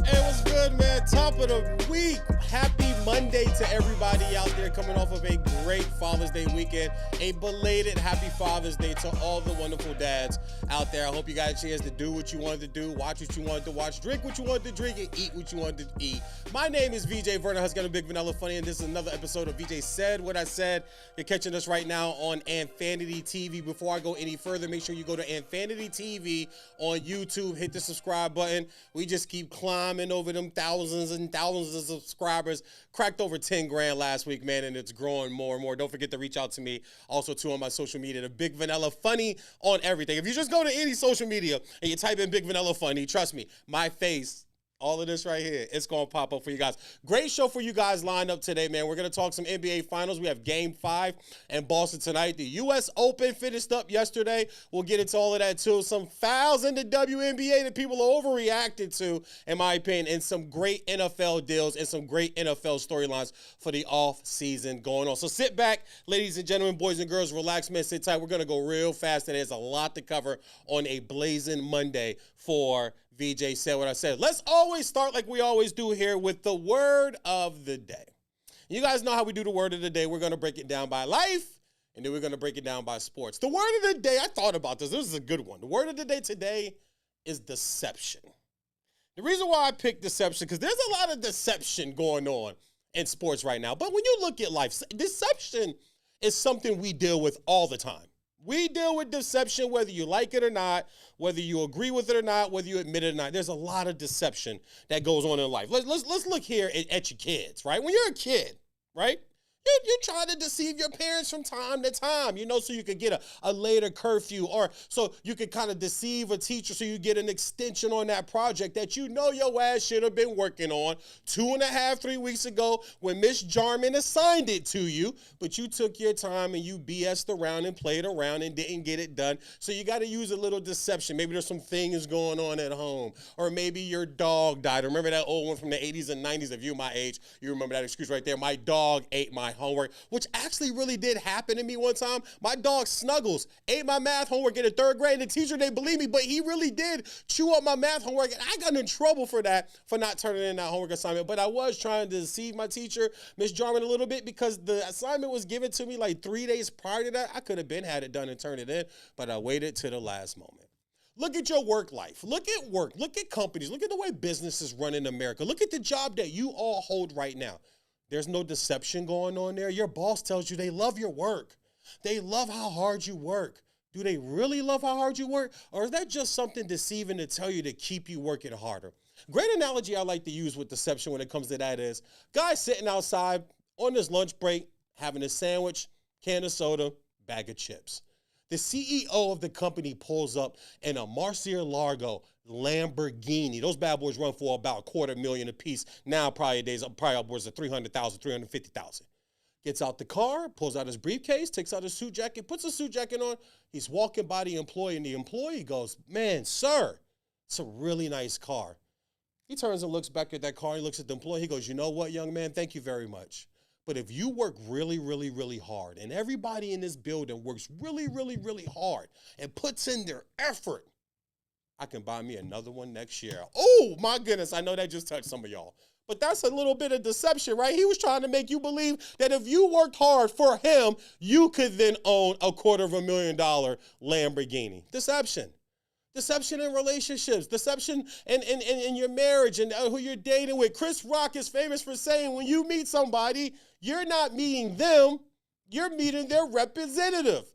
Hey, what's good, man? Top of the week. Happy Monday to everybody out there coming off of a great Father's Day weekend. A belated happy Father's Day to all the wonderful dads out there. I hope you got a chance to do what you wanted to do, watch what you wanted to watch, drink what you wanted to drink, and eat what you wanted to eat. My name is Veejay, Vernon Husky, Big Vanilla Funny, and this is another episode of Veejay Said What I Said. You're catching us right now on Infanity TV. Before I go any further, make sure you go to Infanity TV on YouTube. Hit the subscribe button. We just keep climbing over them thousands and thousands of subscribers. Cracked over 10 grand last week, man, and it's growing more and more. Don't forget to reach out to me also too on my social media, the Big Vanilla Funny on everything. If you just go to any social media and you type in Big Vanilla Funny, trust me, my face, all of this right here, it's going to pop up for you guys. Great show for you guys lined up today, man. We're going to talk some NBA Finals. We have Game 5 in Boston tonight. The U.S. Open finished up yesterday. We'll get into all of that, too. Some fouls in the WNBA that people are overreacted to, in my opinion, and some great NFL deals and some great NFL storylines for the off-season going on. So sit back, ladies and gentlemen, boys and girls, relax, man, sit tight. We're going to go real fast, and there's a lot to cover on a blazing Monday for Veejay Said What I Said. Let's always start like we always do here with the word of the day. You guys know how we do the word of the day. We're going to break it down by life, and then we're going to break it down by sports. The word of the day, I thought about this. This is a good one. The word of the day today is deception. The reason why I picked deception, because there's a lot of deception going on in sports right now. But when you look at life, deception is something we deal with all the time. We deal with deception whether you like it or not, whether you agree with it or not, whether you admit it or not. There's a lot of deception that goes on in life. Let's look here at your kids, right? When you're a kid, right? You try to deceive your parents from time to time, so you could get a later curfew, or so you could kind of deceive a teacher so you get an extension on that project that your ass should have been working on 2.5, 3 weeks ago when Miss Jarman assigned it to you, but you took your time and you BS'd around and played around and didn't get it done. So you got to use a little deception. Maybe there's some things going on at home, or maybe your dog died. Remember that old one from the 80s and 90s? If you're my age, you remember that excuse right there. My dog ate my homework, which actually really did happen to me one time. My dog Snuggles ate my math homework in the 3rd grade. The teacher didn't believe me, but he really did chew up my math homework, and I got in trouble for that, for not turning in that homework assignment. But I was trying to deceive my teacher, Miss Jarman, a little bit, because the assignment was given to me like 3 days prior to that. I could have had it done and turned it in, but I waited to the last moment. Look at your work life. Look at work. Look at companies. Look at the way businesses run in America. Look at the job that you all hold right now. There's no deception going on there. Your boss tells you they love your work. They love how hard you work. Do they really love how hard you work? Or is that just something deceiving to tell you to keep you working harder? Great analogy I like to use with deception when it comes to that is, guy sitting outside on his lunch break, having a sandwich, can of soda, bag of chips. The CEO of the company pulls up in a Murcielago Lamborghini. Those bad boys run for about $250,000 a piece. Now probably upwards of $300,000, $350,000. Gets out the car, pulls out his briefcase, takes out his suit jacket, puts a suit jacket on. He's walking by the employee, and the employee goes, "Man, sir, it's a really nice car." He turns and looks back at that car. He looks at the employee. He goes, "You know what, young man? Thank you very much. But if you work really, really, really hard, and everybody in this building works really, really, really hard and puts in their effort, I can buy me another one next year." Oh, my goodness. I know that just touched some of y'all. But that's a little bit of deception, right? He was trying to make you believe that if you worked hard for him, you could then own a $250,000 Lamborghini. Deception. Deception in relationships, deception in your marriage and who you're dating with. Chris Rock is famous for saying when you meet somebody, you're not meeting them, you're meeting their representative.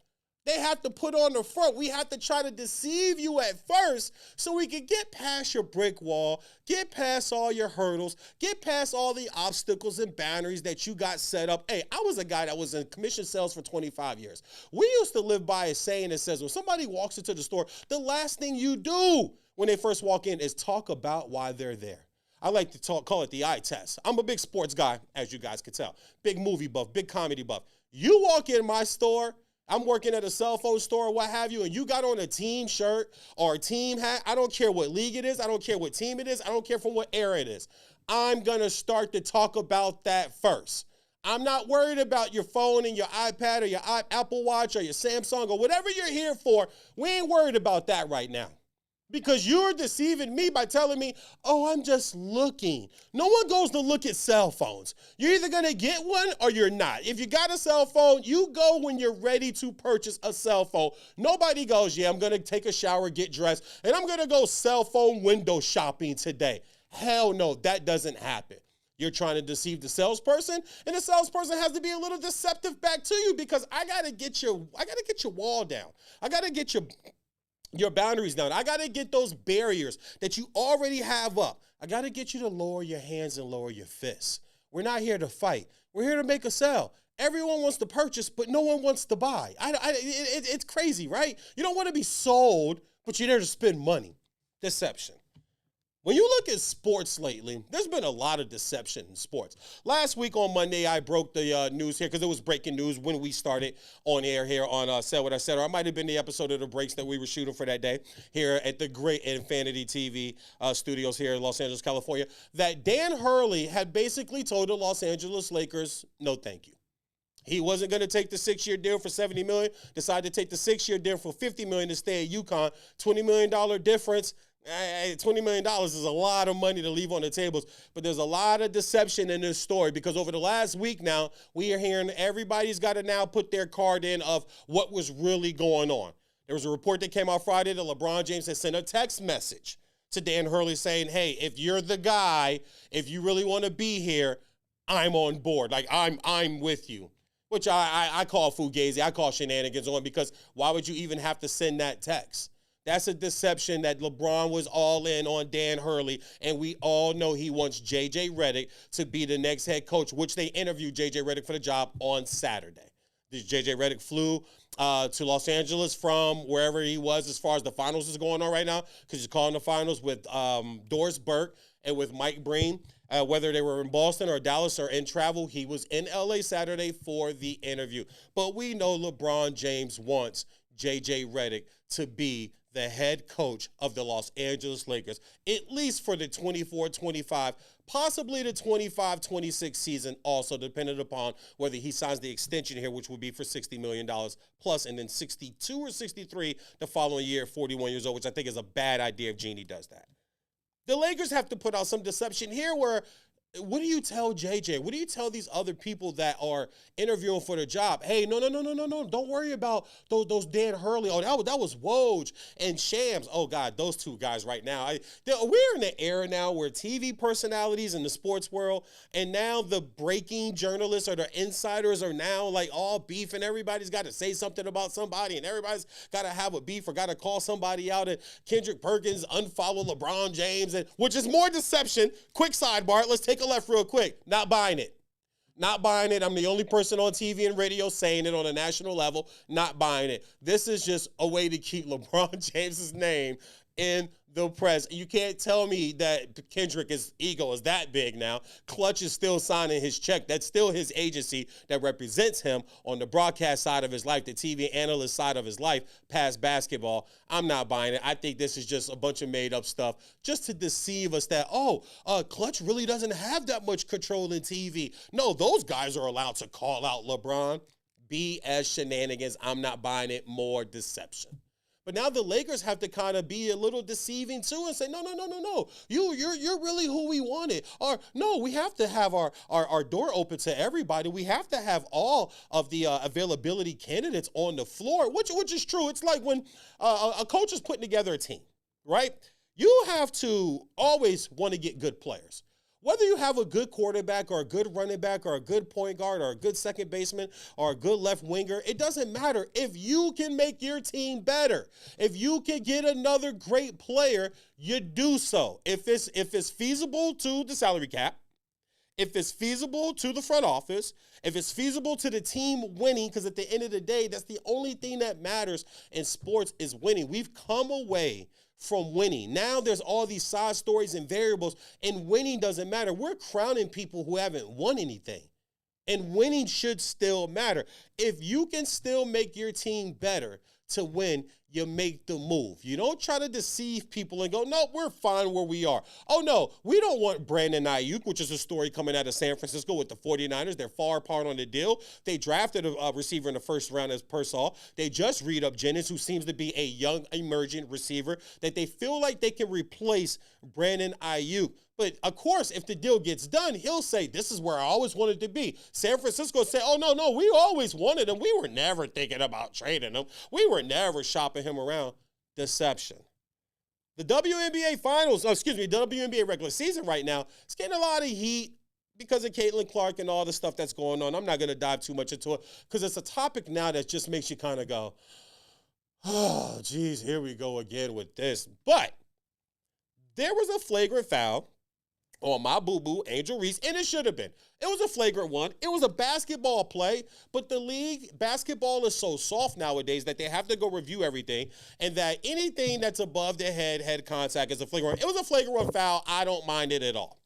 They have to put on the front. We have to try to deceive you at first so we can get past your brick wall, get past all your hurdles, get past all the obstacles and boundaries that you got set up. Hey, I was a guy that was in commission sales for 25 years. We used to live by a saying that says when somebody walks into the store, the last thing you do when they first walk in is talk about why they're there. I like to call it the eye test. I'm a big sports guy, as you guys can tell. Big movie buff, big comedy buff. You walk in my store, I'm working at a cell phone store or what have you, and you got on a team shirt or a team hat. I don't care what league it is. I don't care what team it is. I don't care from what era it is. I'm going to start to talk about that first. I'm not worried about your phone and your iPad or your Apple Watch or your Samsung or whatever you're here for. We ain't worried about that right now. Because you're deceiving me by telling me, oh, I'm just looking. No one goes to look at cell phones. You're either going to get one or you're not. If you got a cell phone, you go when you're ready to purchase a cell phone. Nobody goes, yeah, I'm going to take a shower, get dressed, and I'm going to go cell phone window shopping today. Hell no, that doesn't happen. You're trying to deceive the salesperson, and the salesperson has to be a little deceptive back to you because I got to get your wall down. I got to get your boundaries down. I got to get those barriers that you already have up. I got to get you to lower your hands and lower your fists. We're not here to fight. We're here to make a sale. Everyone wants to purchase, but no one wants to buy. It's crazy, right? You don't want to be sold, but you're there to spend money. Deception. When you look at sports lately, there's been a lot of deception in sports. Last week on Monday, I broke the news here because it was breaking news when we started on air here on Say What I Said, or it might have been the episode of the breaks that we were shooting for that day here at the great Infanity TV studios here in Los Angeles, California, that Dan Hurley had basically told the Los Angeles Lakers, no thank you. He wasn't going to take the 6-year deal for $70 million, decided to take the 6-year deal for $50 million to stay at UConn, $20 million difference. $20 million is a lot of money to leave on the tables, but there's a lot of deception in this story because over the last week now, we are hearing everybody's got to now put their card in of what was really going on. There was a report that came out Friday that LeBron James had sent a text message to Dan Hurley saying, hey, if you're the guy, if you really want to be here, I'm on board. Like, I'm with you, which I call fugazi. I call shenanigans on because why would you even have to send that text? That's a deception that LeBron was all in on Dan Hurley, and we all know he wants J.J. Redick to be the next head coach, which they interviewed J.J. Redick for the job on Saturday. J.J. Redick flew to Los Angeles from wherever he was as far as the finals is going on right now, because he's calling the finals with Doris Burke and with Mike Breen. Whether they were in Boston or Dallas or in travel, he was in L.A. Saturday for the interview. But we know LeBron James wants J.J. Redick to be the head coach of the Los Angeles Lakers, at least for the 24-25, possibly the 25-26 season also, depending upon whether he signs the extension here, which would be for $60 million plus, and then 62 or 63 the following year, 41 years old, which I think is a bad idea if Jeannie does that. The Lakers have to put out some deception here where, what do you tell JJ? What do you tell these other people that are interviewing for the job? Hey, no. Don't worry about those Dan Hurley. Oh, that was Woj and Shams. Oh, God, those two guys right now. We're in the era now where TV personalities in the sports world and now the breaking journalists or the insiders are now like all beef and everybody's got to say something about somebody and everybody's got to have a beef or got to call somebody out. And Kendrick Perkins unfollow LeBron James, which is more deception. Quick sidebar. Let's take a left real quick. Not buying it. Not buying it. I'm the only person on TV and radio saying it on a national level. Not buying it. This is just a way to keep LeBron James's name in the press. You can't tell me that Kendrick's ego is that big now. Clutch is still signing his check. That's still his agency that represents him on the broadcast side of his life, the TV analyst side of his life, past basketball. I'm not buying it. I think this is just a bunch of made up stuff just to deceive us that, Clutch really doesn't have that much control in TV. No, those guys are allowed to call out LeBron. BS shenanigans. I'm not buying it. More deception. But now the Lakers have to kind of be a little deceiving too and say, no. You're really who we wanted. Or no, we have to have our door open to everybody. We have to have all of the availability candidates on the floor, which is true. It's like when a coach is putting together a team, right? You have to always want to get good players. Whether you have a good quarterback or a good running back or a good point guard or a good second baseman or a good left winger, it doesn't matter. If you can make your team better, if you can get another great player, you do so. If it's feasible to the salary cap, if it's feasible to the front office, if it's feasible to the team winning, because at the end of the day, that's the only thing that matters in sports is winning. We've come away from winning. Now there's all these side stories and variables, and winning doesn't matter. We're crowning people who haven't won anything, and winning should still matter. If you can still make your team better to win, you make the move. You don't try to deceive people and go, no, we're fine where we are. Oh, no, we don't want Brandon Ayuk, which is a story coming out of San Francisco with the 49ers. They're far apart on the deal. They drafted a receiver in the first round as Pearsall. They just read up Jennings, who seems to be a young, emerging receiver that they feel like they can replace Brandon Ayuk. But, of course, if the deal gets done, he'll say, this is where I always wanted to be. San Francisco say, oh, no, we always wanted him. We were never thinking about trading him. We were never shopping him around. Deception. The WNBA WNBA regular season right now is getting a lot of heat because of Caitlin Clark and all the stuff that's going on. I'm not going to dive too much into it because it's a topic now that just makes you kind of go, oh, geez, here we go again with this. But there was a flagrant foul on my boo-boo, Angel Reese, and it should have been. It was a flagrant one. It was a basketball play, but the league, basketball is so soft nowadays that they have to go review everything, and that anything that's above the head contact is a flagrant. It was a flagrant foul. I don't mind it at all.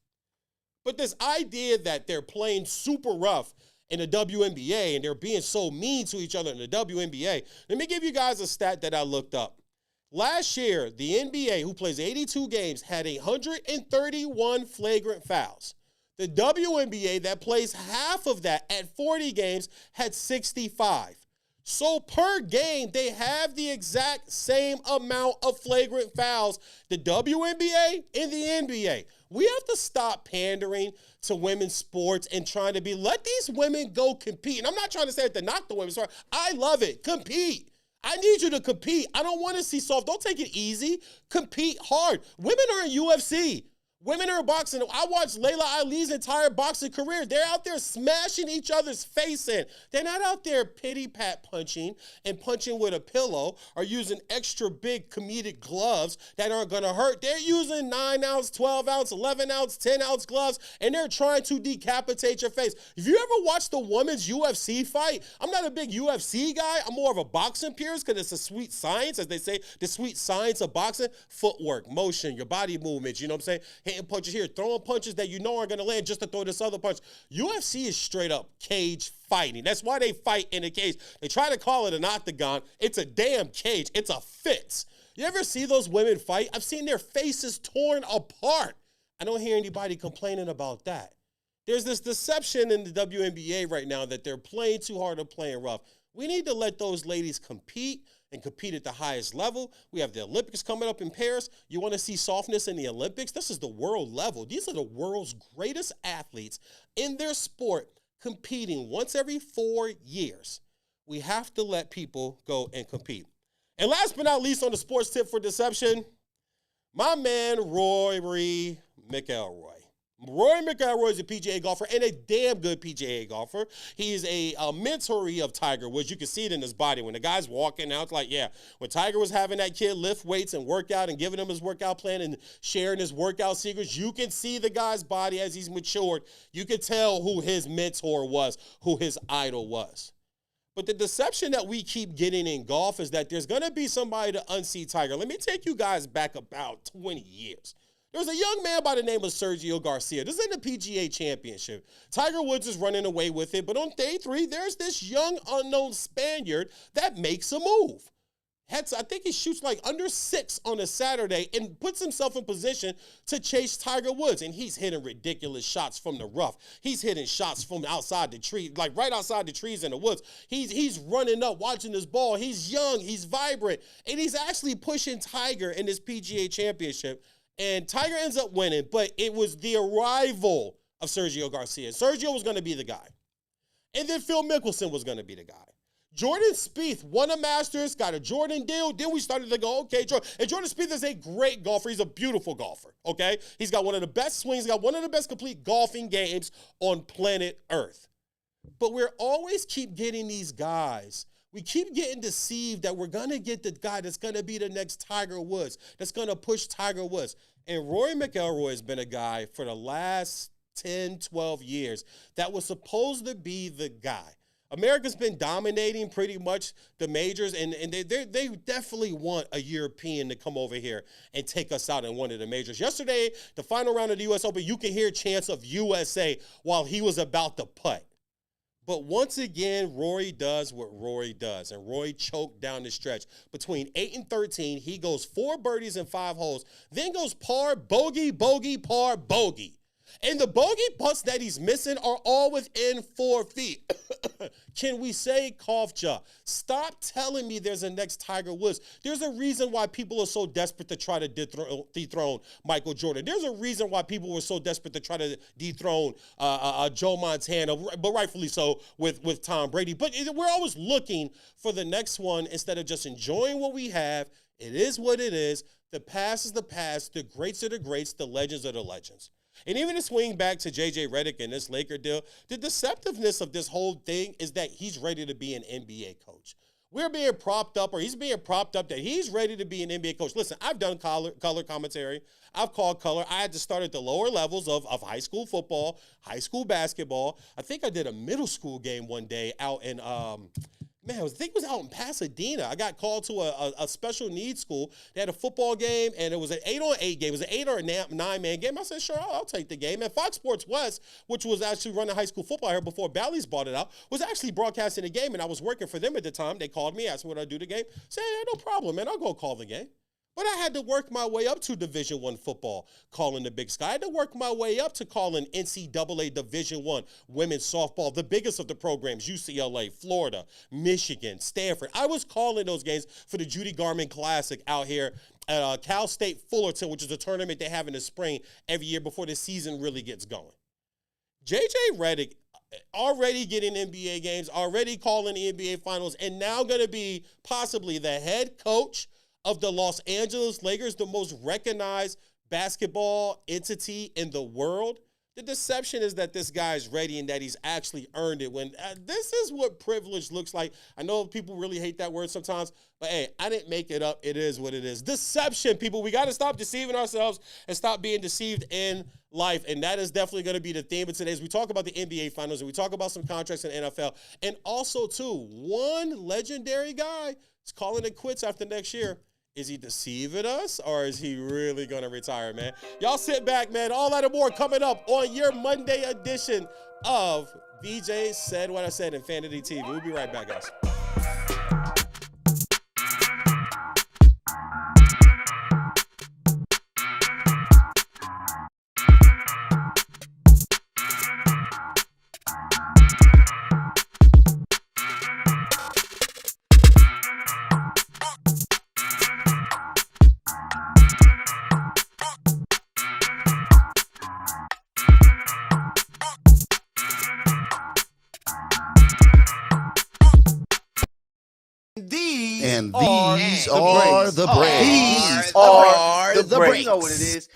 But this idea that they're playing super rough in the WNBA and they're being so mean to each other in the WNBA, let me give you guys a stat that I looked up. Last year, the NBA, who plays 82 games, had 131 flagrant fouls. The WNBA, that plays half of that at 40 games, had 65. So per game, they have the exact same amount of flagrant fouls, the WNBA and the NBA. We have to stop pandering to women's sports and trying to let these women go compete. And I'm not trying to say it to knock the women. Sorry, I love it. Compete. I need you to compete. I don't want to see soft. Don't take it easy. Compete hard. Women are in UFC. Women are in boxing. I watched Layla Ali's entire boxing career. They're out there smashing each other's face in. They're not out there pity-pat punching and punching with a pillow or using extra big comedic gloves that aren't going to hurt. They're using 9-ounce, 12-ounce, 11-ounce, 10-ounce gloves, and they're trying to decapitate your face. If you ever watched the women's UFC fight, I'm not a big UFC guy. I'm more of a boxing purist because it's a sweet science, as they say, the sweet science of boxing. Footwork, motion, your body movements, you know what I'm saying? Hitting punches here, throwing punches that you know aren't going to land just to throw this other punch. UFC is straight up cage fighting. That's why they fight in a cage. They try to call it an octagon. It's a damn cage. It's a fence. You ever see those women fight? I've seen their faces torn apart. I don't hear anybody complaining about that. There's this deception in the WNBA right now that they're playing too hard or playing rough. We need to let those ladies compete and compete at the highest level. We have the Olympics coming up in Paris. You want to see softness in the Olympics? This is the world level. These are the world's greatest athletes in their sport competing once every 4 years. We have to let people go and compete. And last but not least on the sports tip for deception, my man Rory McIlroy. Rory McIlroy is a PGA golfer and a damn good PGA golfer. He is a mentoree of Tiger Woods. You can see it in his body. When the guy's walking out, it's like, yeah, when Tiger was having that kid lift weights and work out and giving him his workout plan and sharing his workout secrets, you can see the guy's body as he's matured. You can tell who his mentor was, who his idol was. But the deception that we keep getting in golf is that there's going to be somebody to unseat Tiger. Let me take you guys back about 20 years. There's a young man by the name of Sergio Garcia. This is in the PGA Championship. Tiger Woods is running away with it, but on day 3, there's this young unknown Spaniard that makes a move. I think he shoots like under 6 on a Saturday and puts himself in position to chase Tiger Woods. And he's hitting ridiculous shots from the rough. He's hitting shots from outside the tree, like right outside the trees in the woods. He's running up, watching this ball. He's young, he's vibrant, and he's actually pushing Tiger in this PGA Championship. And Tiger ends up winning, but it was the arrival of Sergio Garcia. Sergio was going to be the guy. And then Phil Mickelson was going to be the guy. Jordan Spieth won a Masters, got a Jordan deal. Then we started to go, okay, Jordan. And Jordan Spieth is a great golfer. He's a beautiful golfer, okay? He's got one of the best swings. He's got one of the best complete golfing games on planet Earth. But we're always keep getting these guys. We keep getting deceived that we're going to get the guy that's going to be the next Tiger Woods, that's going to push Tiger Woods. And Rory McIlroy has been a guy for the last 10, 12 years that was supposed to be the guy. America's been dominating pretty much the majors, and they definitely want a European to come over here and take us out in one of the majors. Yesterday, the final round of the U.S. Open, you can hear chants of USA while he was about to putt. But once again, Rory does what Rory does, and Rory choked down the stretch. Between 8 and 13, he goes 4 birdies and 5 holes, then goes par, bogey, bogey, par, bogey. And the bogey putts that he's missing are all within 4 feet. Can we say cough jaw? Stop telling me there's a next Tiger Woods. There's a reason why people are so desperate to try to dethrone Michael Jordan. There's a reason why people were so desperate to try to dethrone Joe Montana, but rightfully so with Tom Brady. But we're always looking for the next one instead of just enjoying what we have. It is what it is. The past is the past. The greats are the greats. The legends are the legends. And even to swing back to J.J. Redick and this Laker deal, the deceptiveness of this whole thing is that he's ready to be an NBA coach. We're being propped up, or he's being propped up that he's ready to be an NBA coach. Listen, I've done color commentary. I've called color. I had to start at the lower levels of high school football, high school basketball. I think I did a middle school game one day out in I think it was out in Pasadena. I got called to a special needs school. They had a football game, and it was an 8-on-8 game. It was an 8 or a 9-man game. I said, sure, I'll take the game. And Fox Sports West, which was actually running high school football here before Bally's bought it out, was actually broadcasting the game, and I was working for them at the time. They called me, asked me what I'd do the game. I said, yeah, no problem, man. I'll go call the game. But I had to work my way up to Division I football, calling the Big Sky. I had to work my way up to calling NCAA Division I women's softball, the biggest of the programs, UCLA, Florida, Michigan, Stanford. I was calling those games for the Judy Garland Classic out here at Cal State Fullerton, which is a tournament they have in the spring every year before the season really gets going. J.J. Redick already getting NBA games, already calling the NBA Finals, and now going to be possibly the head coach of the Los Angeles Lakers, the most recognized basketball entity in the world. The deception is that this guy is ready and that he's actually earned it. When this is what privilege looks like. I know people really hate that word sometimes, but hey, I didn't make it up. It is what it is. Deception, people. We got to stop deceiving ourselves and stop being deceived in life. And that is definitely going to be the theme of today as we talk about the NBA Finals and we talk about some contracts in the NFL. And also, too, one legendary guy is calling it quits after next year. Is he deceiving us, or is he really going to retire, man? Y'all sit back, man. All that and more coming up on your Monday edition of Veejay Said What I Said, Infanity TV. We'll be right back, guys. These are the breaks. These are the breaks. You know what it is.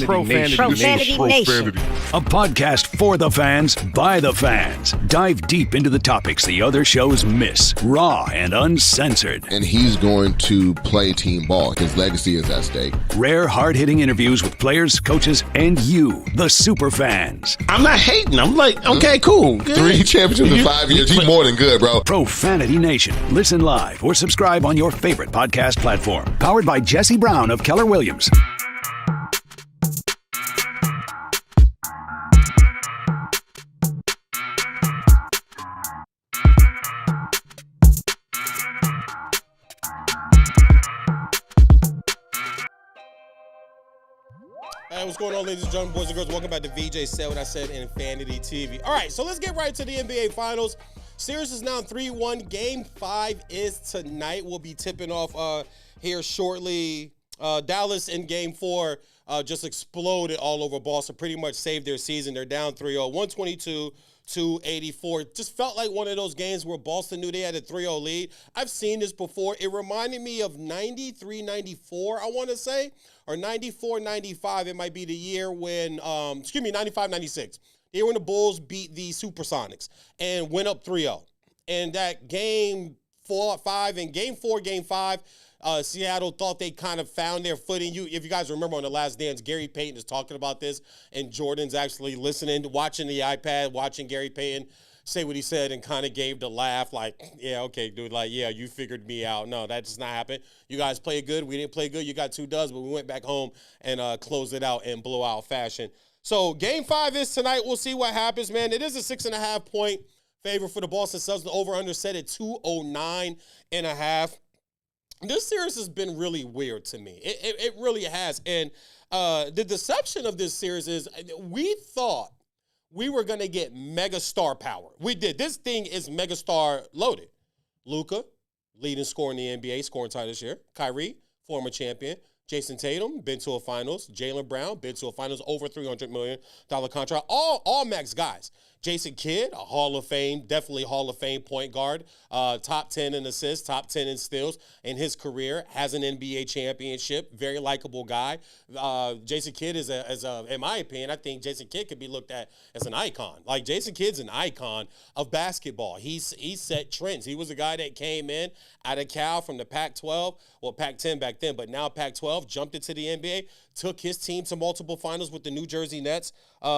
Profanity Nation. A podcast for the fans, by the fans. Dive deep into the topics the other shows miss. Raw and uncensored. And he's going to play team ball. His legacy is at stake. Rare, hard-hitting interviews with players, coaches, and you, the super fans. I'm not hating. I'm like, okay, cool. Good. 3 championships in 5 years. You're more than good, bro. Profanity Nation. Listen live or subscribe on your favorite podcast platform. Powered by Jesse Brown of Keller Williams. Hey, what's going on, ladies and gentlemen, boys and girls? Welcome back to Veejay Said What I Said, Infanity TV. All right, so let's get right to the NBA Finals. Series is now 3-1. Game 5 is tonight. We'll be tipping off here shortly. Dallas in Game 4 just exploded all over Boston, pretty much saved their season. They're down 3-0, 82-84. Just felt like one of those games where Boston knew they had a 3-0 lead. I've seen this before. It reminded me of 93-94, I want to say, or 94-95. It might be the year when, 95-96. The year when the Bulls beat the Supersonics and went up 3-0. And that game 4-5 and game 4, game 5, Seattle thought they kind of found their footing. If you guys remember on The Last Dance, Gary Payton is talking about this, and Jordan's actually listening, watching the iPad, watching Gary Payton say what he said and kind of gave the laugh like, yeah, okay, dude, like, yeah, you figured me out. No, that does not happen. You guys played good. We didn't play good. You got 2 dubs, but we went back home and closed it out in blowout fashion. So game 5 is tonight. We'll see what happens, man. It is a 6.5-point favorite for the Boston Celtics. The over-under set at 209.5. This series has been really weird to me. It really has. And the deception of this series is we thought we were going to get mega star power. We did. This thing is mega star loaded. Luka, leading scorer in the NBA, scoring title this year. Kyrie, former champion. Jason Tatum, been to a finals. Jaylen Brown, been to a finals, over $300 million contract. All max guys. Jason Kidd, a Hall of Fame, definitely Hall of Fame point guard, top 10 in assists, top 10 in steals in his career, has an NBA championship, very likable guy. Jason Kidd is in my opinion, I think Jason Kidd could be looked at as an icon. Like, Jason Kidd's an icon of basketball. He set trends. He was a guy that came in out of Cal from the Pac-12, well, Pac-10 back then, but now Pac-12, jumped into the NBA, took his team to multiple finals with the New Jersey Nets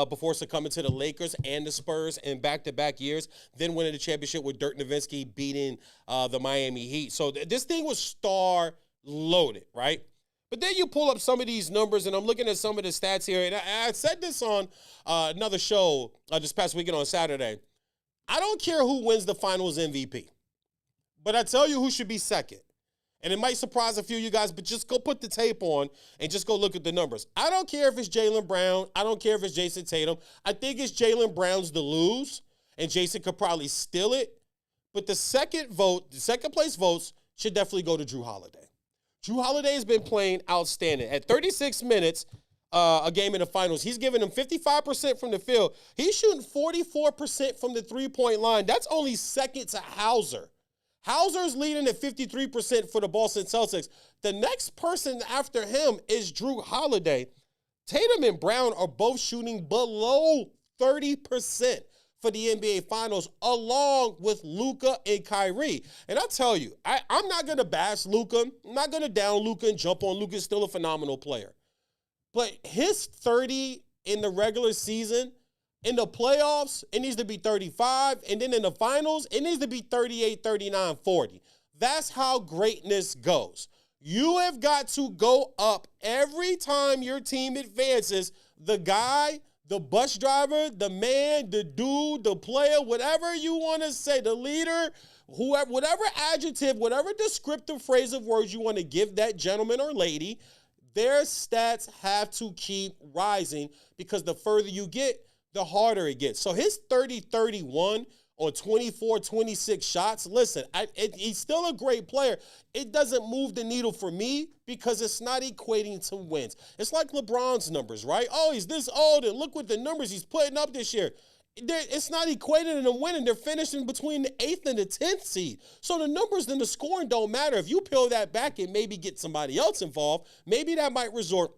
before succumbing to the Lakers and the Spurs in back-to-back years, then winning the championship with Dirk Nowitzki beating the Miami Heat. So this thing was star-loaded, right? But then you pull up some of these numbers, and I'm looking at some of the stats here, and I said this on another show this past weekend on Saturday. I don't care who wins the finals MVP, but I tell you who should be second. And it might surprise a few of you guys, but just go put the tape on and just go look at the numbers. I don't care if it's Jaylen Brown. I don't care if it's Jason Tatum. I think it's Jaylen Brown's to lose, and Jason could probably steal it. But the second place votes should definitely go to Drew Holiday. Drew Holiday has been playing outstanding. At 36 minutes a game in the finals, he's giving them 55% from the field. He's shooting 44% from the three-point line. That's only second to Hauser. Hauser's leading at 53% for the Boston Celtics. The next person after him is Drew Holiday. Tatum and Brown are both shooting below 30% for the NBA Finals, along with Luka and Kyrie. And I tell you, I'm not going to bash Luka. I'm not going to down Luka and jump on Luka. He's still a phenomenal player. But his 30 in the regular season, in the playoffs, it needs to be 35. And then in the finals, it needs to be 38, 39, 40. That's how greatness goes. You have got to go up every time your team advances. The guy, the bus driver, the man, the dude, the player, whatever you want to say, the leader, whoever, whatever adjective, whatever descriptive phrase of words you want to give that gentleman or lady, their stats have to keep rising, because the further you get, the harder it gets. So his 30-31 on 24-26 shots, listen, he's still a great player. It doesn't move the needle for me because it's not equating to wins. It's like LeBron's numbers, right? Oh, he's this old, and look what the numbers he's putting up this year. It's not equating to them winning. They're finishing between the 8th and the 10th seed. So the numbers and the scoring don't matter. If you peel that back and maybe get somebody else involved, maybe that might resort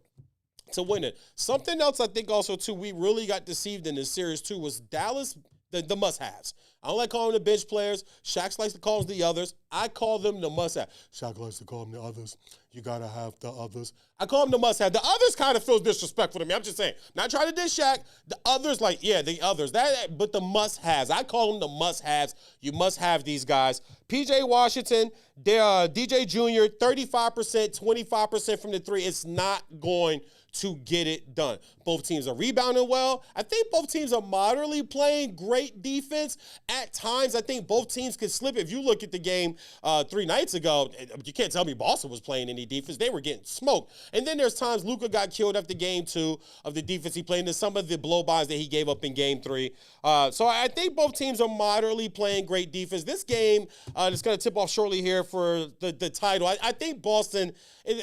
to winning. Something else I think also, too, we really got deceived in this series, too, was Dallas, the must-haves. I don't like calling them the bench players. Shaq likes to call them the others. I call them the must-have. Shaq likes to call them the others. You got to have the others. I call them the must-have. The others kind of feels disrespectful to me. I'm just saying. Not trying to diss Shaq. The others, like, yeah, the others. But the must-haves. I call them the must-haves. You must have these guys. P.J. Washington, DJ Jr., 35%, 25% from the three. It's not going to get it done. Both teams are rebounding well. I think both teams are moderately playing great defense. At times, I think both teams could slip. If you look at the game 3 nights ago, you can't tell me Boston was playing any defense. They were getting smoked. And then there's times Luka got killed after game 2 of the defense he played, and some of the blow-bys that he gave up in game 3. So I think both teams are moderately playing great defense. This game is going to tip off shortly here for the title. I think Boston,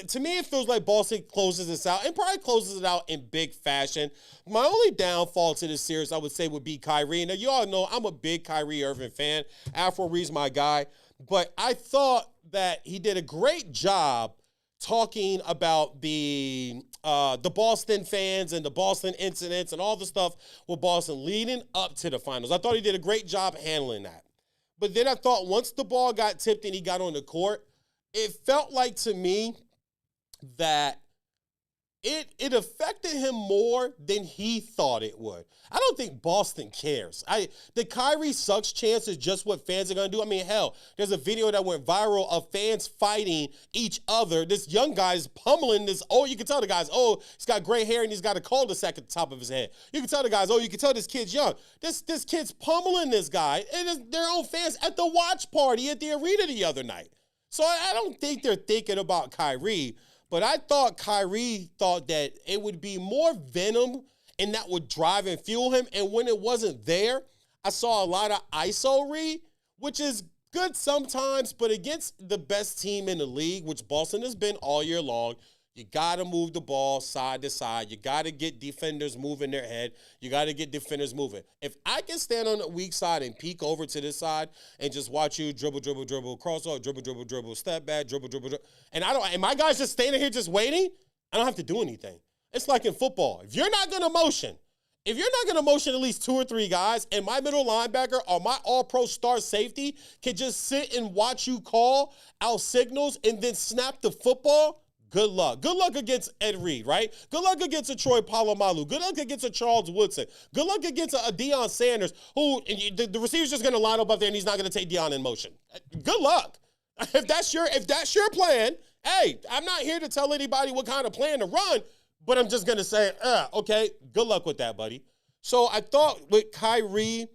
to me, it feels like Boston closes this out and probably Kawhi closes it out in big fashion. My only downfall to this series, I would say, would be Kyrie. Now, you all know I'm a big Kyrie Irving fan. Afro Reed's my guy. But I thought that he did a great job talking about the Boston fans and the Boston incidents and all the stuff with Boston leading up to the finals. I thought he did a great job handling that. But then I thought once the ball got tipped and he got on the court, it felt like to me that it affected him more than he thought it would. I don't think Boston cares. The Kyrie sucks chance is just what fans are going to do. I mean, hell, there's a video that went viral of fans fighting each other. This young guy's pummeling this. Oh, you can tell the guy's, he's got gray hair and he's got a cul-de-sac at the top of his head. You can tell the guys, you can tell this kid's young. This kid's pummeling this guy. And it's their own fans at the watch party at the arena the other night. So I don't think they're thinking about Kyrie. But I thought Kyrie thought that it would be more venom and that would drive and fuel him. And when it wasn't there, I saw a lot of ISO read, which is good sometimes, but against the best team in the league, which Boston has been all year long, you got to move the ball side to side. You got to get defenders moving their head. You got to get defenders moving. If I can stand on the weak side and peek over to this side and just watch you dribble, cross off, dribble, step back, dribble. And my guys just standing here just waiting, I don't have to do anything. It's like in football. If you're not going to motion at least 2 or 3 guys, and my middle linebacker or my all-pro star safety can just sit and watch you call out signals and then snap the football, good luck. Good luck against Ed Reed, right? Good luck against a Troy Polamalu. Good luck against a Charles Woodson. Good luck against a Deion Sanders, who the receiver's just going to line up there and he's not going to take Deion in motion. Good luck. If that's your plan, hey, I'm not here to tell anybody what kind of plan to run, but I'm just going to say, okay, good luck with that, buddy. So I thought with Kyrie,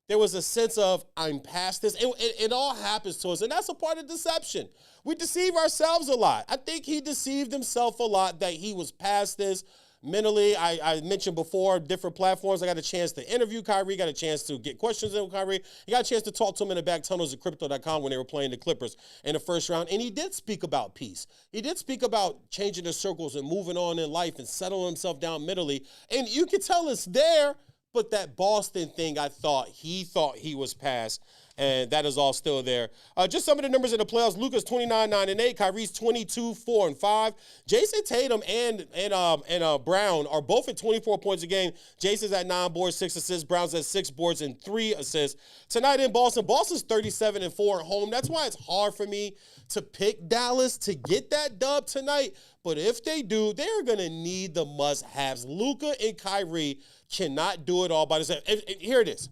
there was a sense of, I'm past this. It all happens to us, and that's a part of deception. We deceive ourselves a lot. I think he deceived himself a lot that he was past this mentally. I mentioned before, different platforms. I got a chance to interview Kyrie, got a chance to get questions in with Kyrie. I got a chance to talk to him in the back tunnels at Crypto.com when they were playing the Clippers in the first round, and he did speak about peace. He did speak about changing the circles and moving on in life and settling himself down mentally, and you can tell it's there. But that Boston thing, I thought he was past, and that is all still there. Just some of the numbers in the playoffs. Luka's 29-9-8. Kyrie's 22-4-5. Jason Tatum and Brown are both at 24 points a game. Jason's at 9 boards, 6 assists. Brown's at 6 boards and 3 assists. Tonight in Boston, Boston's 37-4 at home. That's why it's hard for me to pick Dallas to get that dub tonight. But if they do, they're going to need the must-haves. Luka and Kyrie cannot do it all by themselves. Here it is.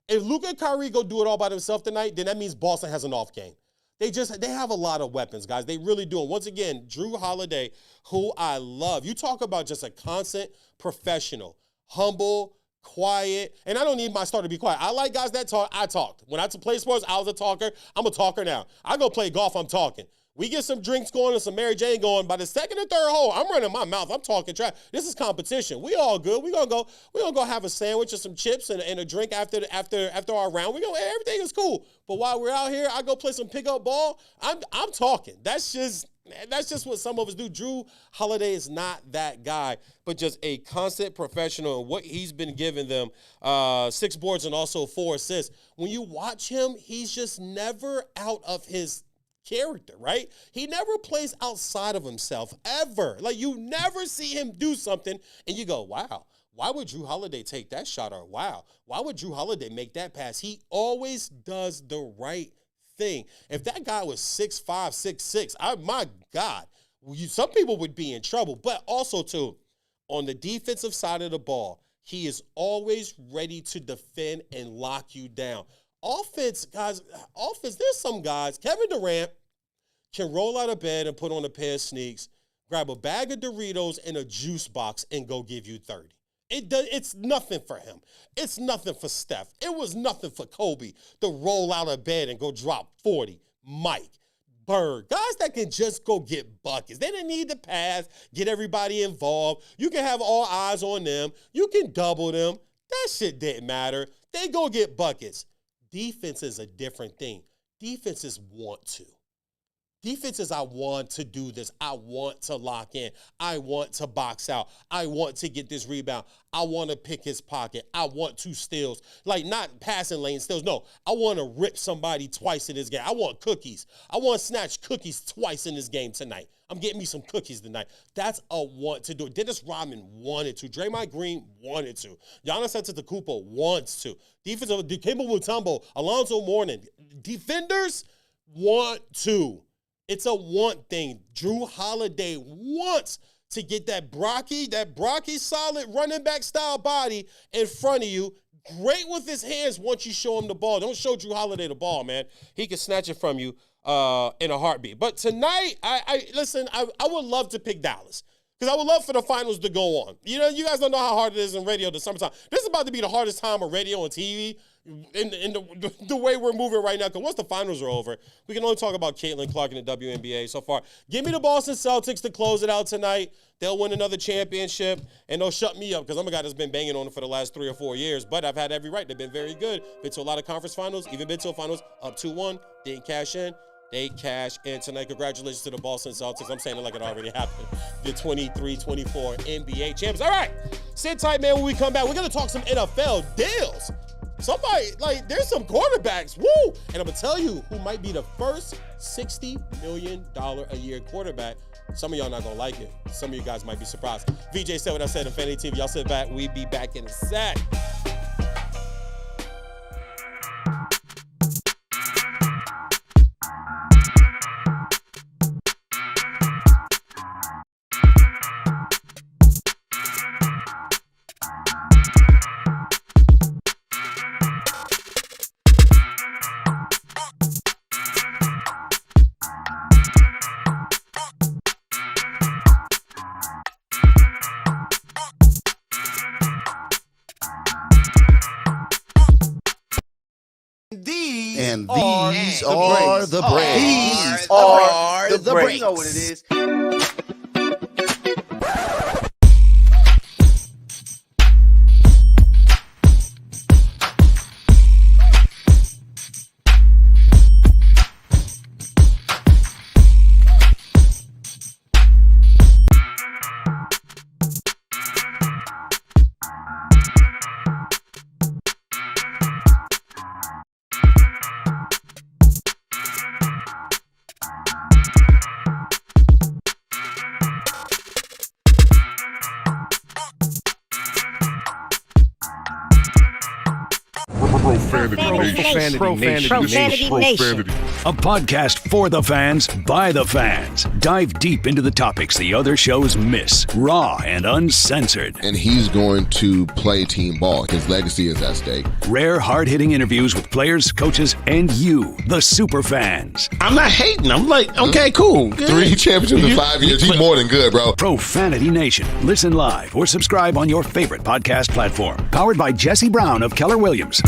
If Luka and Kyrie go do it all by themselves tonight, then that means Boston has an off game. They have a lot of weapons, guys. They really do. And once again, Drew Holiday, who I love. You talk about just a constant professional, humble, quiet. And I don't need my star to be quiet. I like guys that talk. I talked. When I play sports, I was a talker. I'm a talker now. I go play golf, I'm talking. We get some drinks going and some Mary Jane going. By the second or third hole, I'm running my mouth. I'm talking trash. This is competition. We all good. We're gonna go have a sandwich or some chips and a drink after our round. Everything is cool. But while we're out here, I go play some pickup ball. I'm talking. That's just what some of us do. Drew Holiday is not that guy, but just a constant professional. And what he's been giving them, 6 boards and also 4 assists. When you watch him, he's just never out of his character, right? He never plays outside of himself, ever. Like, you never see him do something and you go, wow, why would Drew Holiday take that shot? Or wow, why would Drew Holiday make that pass? He always does the right thing. If that guy was 6'5", 6'6", my God, some people would be in trouble. But also, too, on the defensive side of the ball, he is always ready to defend and lock you down. Offense, there's some guys, Kevin Durant can roll out of bed and put on a pair of sneaks, grab a bag of Doritos and a juice box and go give you 30. It's nothing for him. It's nothing for Steph. It was nothing for Kobe to roll out of bed and go drop 40. Mike, Bird, guys that can just go get buckets. They didn't need to pass, get everybody involved. You can have all eyes on them. You can double them. That shit didn't matter. They go get buckets. Defense is a different thing. Defenses want to. Defense is, I want to do this. I want to lock in. I want to box out. I want to get this rebound. I want to pick his pocket. I want 2 steals. Like, not passing lane steals. No, I want to rip somebody twice in this game. I want cookies. I want to snatch cookies twice in this game tonight. I'm getting me some cookies tonight. That's a want to do it. Dennis Rodman wanted to. Draymond Green wanted to. Giannis Antetokounmpo wants to. Defensive, Dikembe Mutombo, Alonzo Mourning. Defenders want to. It's a want thing. Drew Holiday wants to get that Brocky solid running back style body in front of you. Great with his hands once you show him the ball. Don't show Drew Holiday the ball, man. He can snatch it from you in a heartbeat. But tonight, I would love to pick Dallas. Because I would love for the finals to go on. You know, you guys don't know how hard it is in radio the summertime. This is about to be the hardest time of radio and TV in the way we're moving right now. Because once the finals are over, we can only talk about Caitlin Clark in the WNBA so far. Give me the Boston Celtics to close it out tonight. They'll win another championship, and they'll shut me up because I'm a guy that's been banging on it for the last 3 or 4 years. But I've had every right. They've been very good. Been to a lot of conference finals, even been to a finals up 2-1. Didn't cash in. They cash in tonight. Congratulations to the Boston Celtics. I'm saying it like it already happened. The 23-24 NBA champs. All right. Sit tight, man. When we come back, we're going to talk some NFL deals. Somebody, like, there's some quarterbacks. Woo! And I'm going to tell you who might be the first $60 million a year quarterback. Some of y'all not going to like it. Some of you guys might be surprised. Veejay said what I said on Infanity TV. Y'all sit back. We'll be back in a sec. These are the breaks. These are the breaks. You know what it is. Profanity Nation. A podcast for the fans, by the fans. Dive deep into the topics the other shows miss. Raw and uncensored. And he's going to play team ball. His legacy is at stake. Rare, hard-hitting interviews with players, coaches, and you, the super fans. I'm not hating. I'm like, okay, cool. Good. 3 championships in 5 years. He's more than good, bro. Profanity Nation. Listen live or subscribe on your favorite podcast platform. Powered by Jesse Brown of Keller Williams.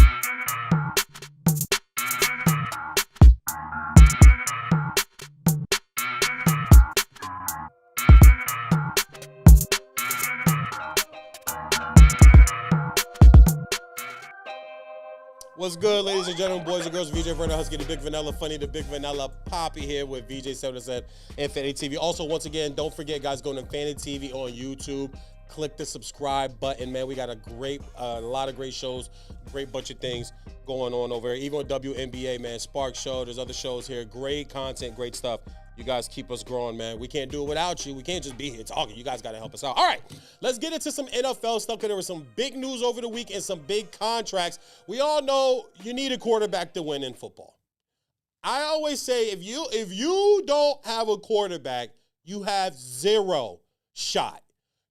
What's good, ladies and gentlemen, boys and girls? Veejay Vernon Husky, the Big Vanilla Funny, the Big Vanilla Poppy here with Veejay 7 Infinity TV. Also, once again, don't forget, guys, go to Infanity TV on YouTube. Click the subscribe button, man. We got a lot of great shows, great bunch of things going on over here. Even on WNBA, man, Spark Show. There's other shows here. Great content, great stuff. You guys keep us growing, man. We can't do it without you. We can't just be here talking. You guys got to help us out. All right, let's get into some NFL stuff because there was some big news over the week and some big contracts. We all know you need a quarterback to win in football. I always say if you don't have a quarterback, you have zero shot.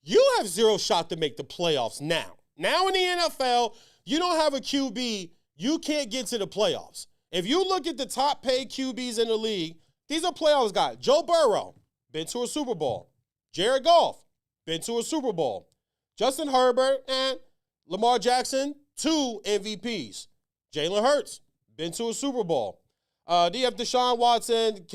You have zero shot to make the playoffs now. Now in the NFL, you don't have a QB, you can't get to the playoffs. If you look at the top paid QBs in the league, these are playoffs guys. Joe Burrow, been to a Super Bowl. Jared Goff, been to a Super Bowl. Justin Herbert and Lamar Jackson, 2 MVPs. Jalen Hurts, been to a Super Bowl. You have Deshaun Watson,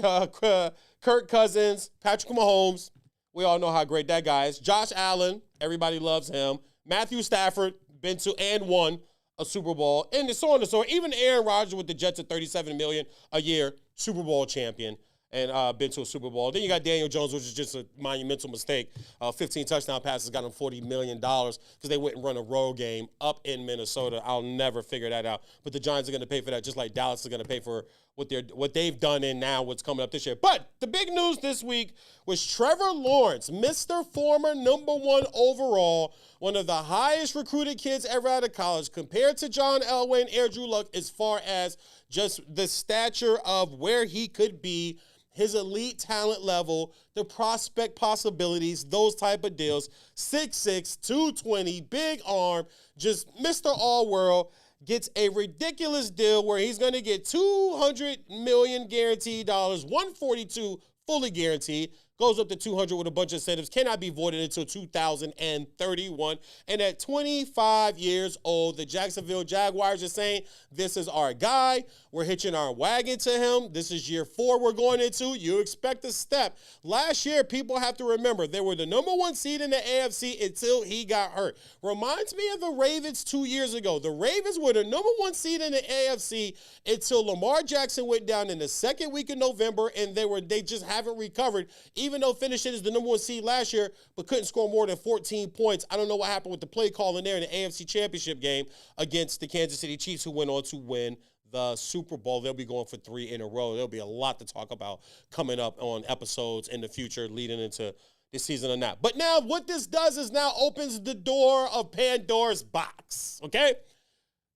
Kirk Cousins, Patrick Mahomes. We all know how great that guy is. Josh Allen, everybody loves him. Matthew Stafford, been to and won a Super Bowl. And so on and so on. Even Aaron Rodgers with the Jets at $37 million a year, Super Bowl champion. and been to a Super Bowl. Then you got Daniel Jones, which is just a monumental mistake. 15 touchdown passes got him $40 million because they wouldn't run a road game up in Minnesota. I'll never figure that out. But the Giants are going to pay for that, just like Dallas is going to pay for what they've done and now what's coming up this year. But the big news this week was Trevor Lawrence, Mr. Former #1 overall, one of the highest recruited kids ever out of college, compared to John Elway and Andrew Luck as far as just the stature of where he could be, his elite talent level, the prospect possibilities, those type of deals. 6'6", 220, big arm, just Mr. All-World. Gets a ridiculous deal where he's going to get $200 million guaranteed dollars, $142 fully guaranteed, goes up to $200 with a bunch of incentives, cannot be voided until 2031. And at 25 years old, the Jacksonville Jaguars are saying, this is our guy. We're hitching our wagon to him. This is year 4 we're going into. You expect a step. Last year, people have to remember, they were the #1 seed in the AFC until he got hurt. Reminds me of the Ravens 2 years ago. The Ravens were the #1 seed in the AFC until Lamar Jackson went down in the second week of November, and they just haven't recovered, even though finishing as the #1 seed last year, but couldn't score more than 14 points. I don't know what happened with the play calling there in the AFC Championship game against the Kansas City Chiefs, who went on to win the Super Bowl. They'll be going for 3 in a row. There'll be a lot to talk about coming up on episodes in the future leading into this season or not. But now what this does is now opens the door of Pandora's box, okay?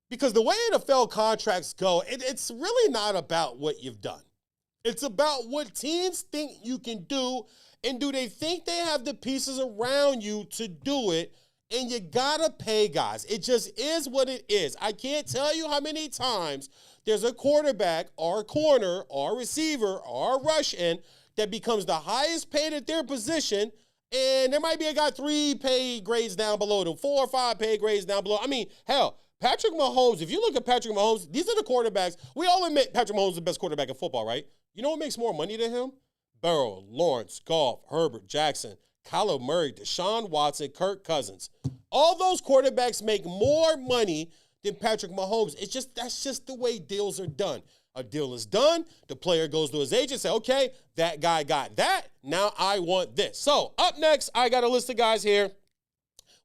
Because the way NFL contracts go, it's really not about what you've done. It's about what teams think you can do, and do they think they have the pieces around you to do it, and you gotta pay guys. It just is what it is. I can't tell you how many times there's a quarterback or a corner or a receiver or a rush in that becomes the highest paid at their position, and there might be a guy 3 pay grades down below them, 4 or 5 pay grades down below. I mean, hell, Patrick Mahomes, if you look at Patrick Mahomes, these are the quarterbacks. We all admit Patrick Mahomes is the best quarterback in football, right? You know what makes more money than him? Burrow, Lawrence, Goff, Herbert, Jackson, Kyler Murray, Deshaun Watson, Kirk Cousins. All those quarterbacks make more money than Patrick Mahomes. That's just the way deals are done. A deal is done. The player goes to his agent and says, okay, that guy got that. Now I want this. So up next, I got a list of guys here.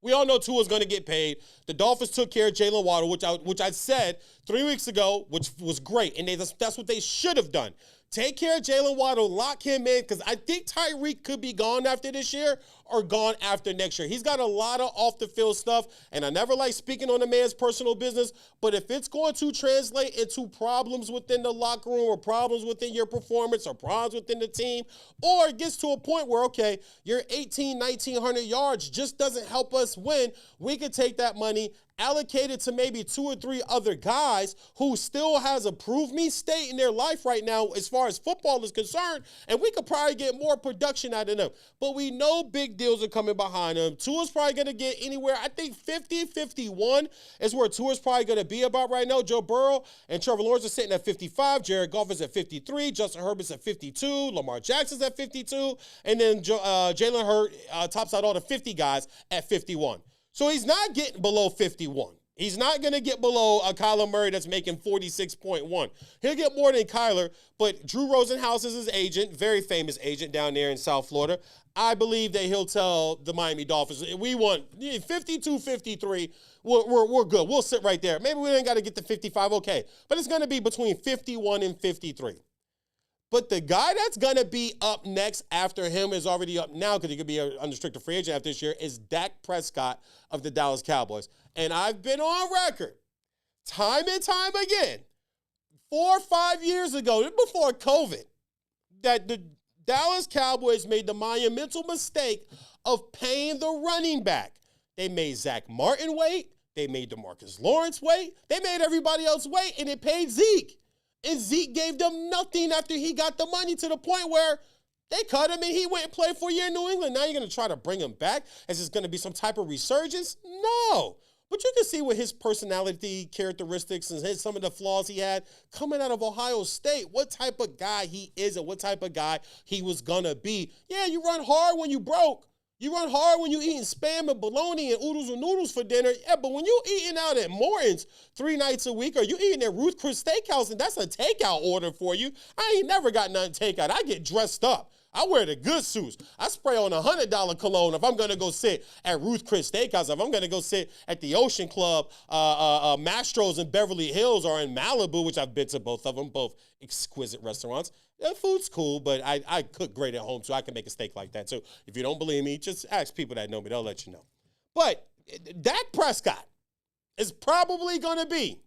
We all know Tua's going to get paid. The Dolphins took care of Jalen Waddle, which I said 3 weeks ago, which was great. And that's what they should have done. Take care of Jalen Waddle, lock him in, because I think Tyreek could be gone after this year or gone after next year. He's got a lot of off-the-field stuff, and I never like speaking on a man's personal business, but if it's going to translate into problems within the locker room or problems within your performance or problems within the team, or it gets to a point where, okay, your 1,900 yards just doesn't help us win, we could take that money, allocate it to maybe 2 or 3 other guys who still has a prove me state in their life right now as far as football is concerned, and we could probably get more production out of them. But we know big deals are coming behind them. Tua's probably going to get anywhere, I think 50, 51 is where Tua's probably going to be about right now. Joe Burrow and Trevor Lawrence are sitting at 55. Jared Goff is at 53. Justin Herbert's at 52. Lamar Jackson's at 52. And then Jalen Hurts tops out all the 50 guys at 51. So he's not getting below 51. He's not going to get below a Kyler Murray that's making 46.1. He'll get more than Kyler, but Drew Rosenhaus is his agent, very famous agent down there in South Florida. I believe that he'll tell the Miami Dolphins, we want 52, 53, we're good. We'll sit right there. Maybe we ain't got to get to 55, okay. But it's going to be between 51 and 53. But the guy that's going to be up next after him is already up now because he could be an unrestricted free agent after this year is Dak Prescott of the Dallas Cowboys. And I've been on record time and time again, 4 or 5 years ago, before COVID, that the Dallas Cowboys made the monumental mistake of paying the running back. They made Zach Martin wait. They made DeMarcus Lawrence wait. They made everybody else wait, and it paid Zeke. And Zeke gave them nothing after he got the money to the point where they cut him and he went and played for a year in New England. Now you're going to try to bring him back? Is this going to be some type of resurgence? No. But you can see what his personality characteristics and some of the flaws he had coming out of Ohio State, what type of guy he is and what type of guy he was going to be. Yeah, you run hard when you broke. You run hard when you eating spam and bologna and oodles and noodles for dinner. Yeah, but when you eating out at Morton's 3 nights a week, or you eating at Ruth Chris Steakhouse, and that's a takeout order for you, I ain't never got nothing takeout. I get dressed up. I wear the good suits. I spray on $100 cologne if I'm going to go sit at Ruth Chris Steakhouse. If I'm going to go sit at the Ocean Club, Mastro's in Beverly Hills or in Malibu, which I've been to both of them, both exquisite restaurants. The food's cool, but I cook great at home, so I can make a steak like that. So if you don't believe me, just ask people that know me. They'll let you know. But Dak Prescott is probably going to be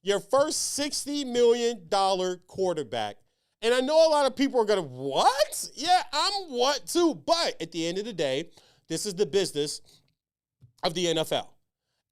your first $60 million quarterback. And I know a lot of people are going to, what? Yeah, I'm what too. But at the end of the day, this is the business of the NFL.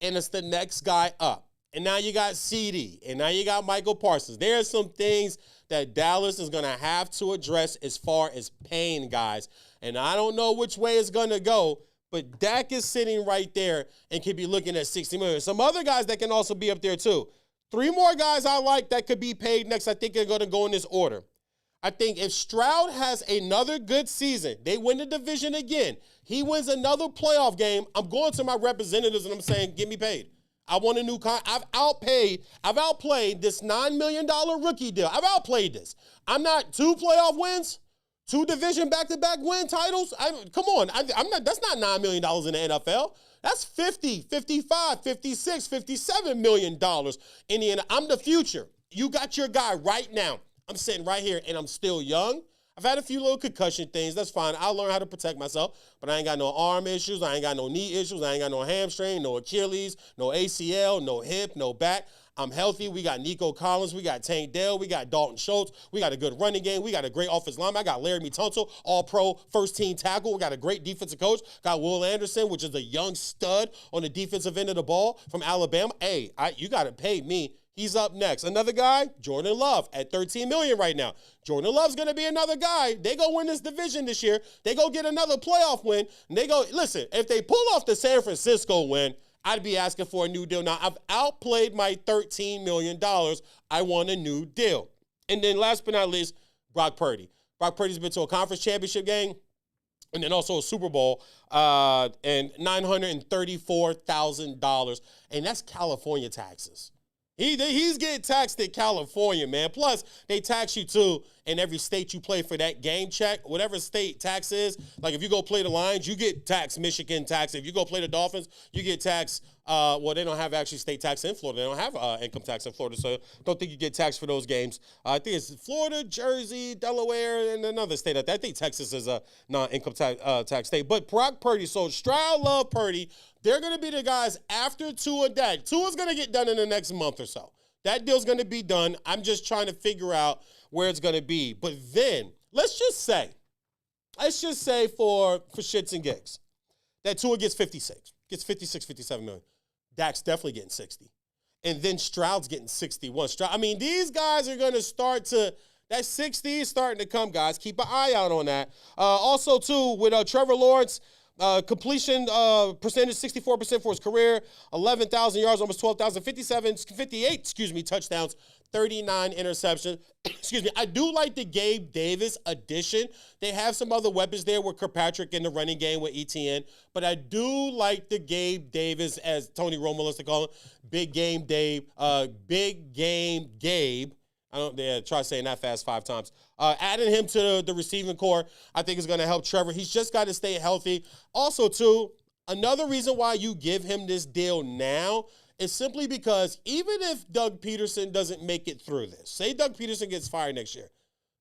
And it's the next guy up. And now you got CD. And now you got Michael Parsons. There are some things that Dallas is going to have to address as far as paying guys. And I don't know which way it's going to go. But Dak is sitting right there and could be looking at $60 million. Some other guys that can also be up there too. 3 more guys I like that could be paid next. I think they're going to go in this order. I think if Stroud has another good season, they win the division again, he wins another playoff game, I'm going to my representatives and I'm saying, get me paid. I want a new I've outplayed this $9 million rookie deal. I've outplayed this. I'm not 2 playoff wins, 2 division back-to-back win titles. Come on, I'm not. That's not $9 million in the NFL. That's 50, 55, 56, $57 million in the NFL. I'm the future. You got your guy right now. I'm sitting right here, and I'm still young. I've had a few little concussion things. That's fine. I'll learn how to protect myself. But I ain't got no arm issues. I ain't got no knee issues. I ain't got no hamstring, no Achilles, no ACL, no hip, no back. I'm healthy. We got Nico Collins. We got Tank Dell. We got Dalton Schultz. We got a good running game. We got a great offensive lineman. I got Laramie Tunsil, all-pro, first-team tackle. We got a great defensive coach. Got Will Anderson, which is a young stud on the defensive end of the ball from Alabama. Hey, you got to pay me. He's up next. Another guy, Jordan Love, at $13 million right now. Jordan Love's going to be another guy. They go win this division this year. They go get another playoff win. And they go, listen, if they pull off the San Francisco win, I'd be asking for a new deal. Now, I've outplayed my $13 million. I want a new deal. And then last but not least, Brock Purdy. Brock Purdy's been to a conference championship game and then also a Super Bowl and $934,000. And that's California taxes. He's getting taxed in California, man. Plus, they tax you, too, in every state you play for that game check. Whatever state tax is, like if you go play the Lions, you get taxed Michigan tax. If you go play the Dolphins, you get taxed. Well, they don't have actually state tax in Florida. They don't have income tax in Florida, so don't think you get taxed for those games. I think it's Florida, Jersey, Delaware, and another state. I think Texas is a non-income tax state. But Brock Purdy, so Stroud, Love, Purdy, they're going to be the guys after Tua and Dak. Tua's going to get done in the next month or so. That deal's going to be done. I'm just trying to figure out where it's going to be. But then, let's just say for shits and gigs, that Tua gets 56, 57 million. Dak's definitely getting 60. And then Stroud's getting 61. These guys are going to start to, that 60 is starting to come, guys. Keep an eye out on that. Also, too, with Trevor Lawrence, completion percentage 64% for his career, 11,000 yards, almost 12,000, 58 touchdowns, 39 interceptions. I do like the Gabe Davis addition. They have some other weapons there with Kirkpatrick in the running game with ETN, but I do like the Gabe Davis, as Tony Romo likes to call him, Big Game Gabe. Try saying that fast 5 times. Adding him to the receiving core, I think is going to help Trevor. He's just got to stay healthy. Also, too, another reason why you give him this deal now is simply because even if Doug Peterson doesn't make it through this, say Doug Peterson gets fired next year,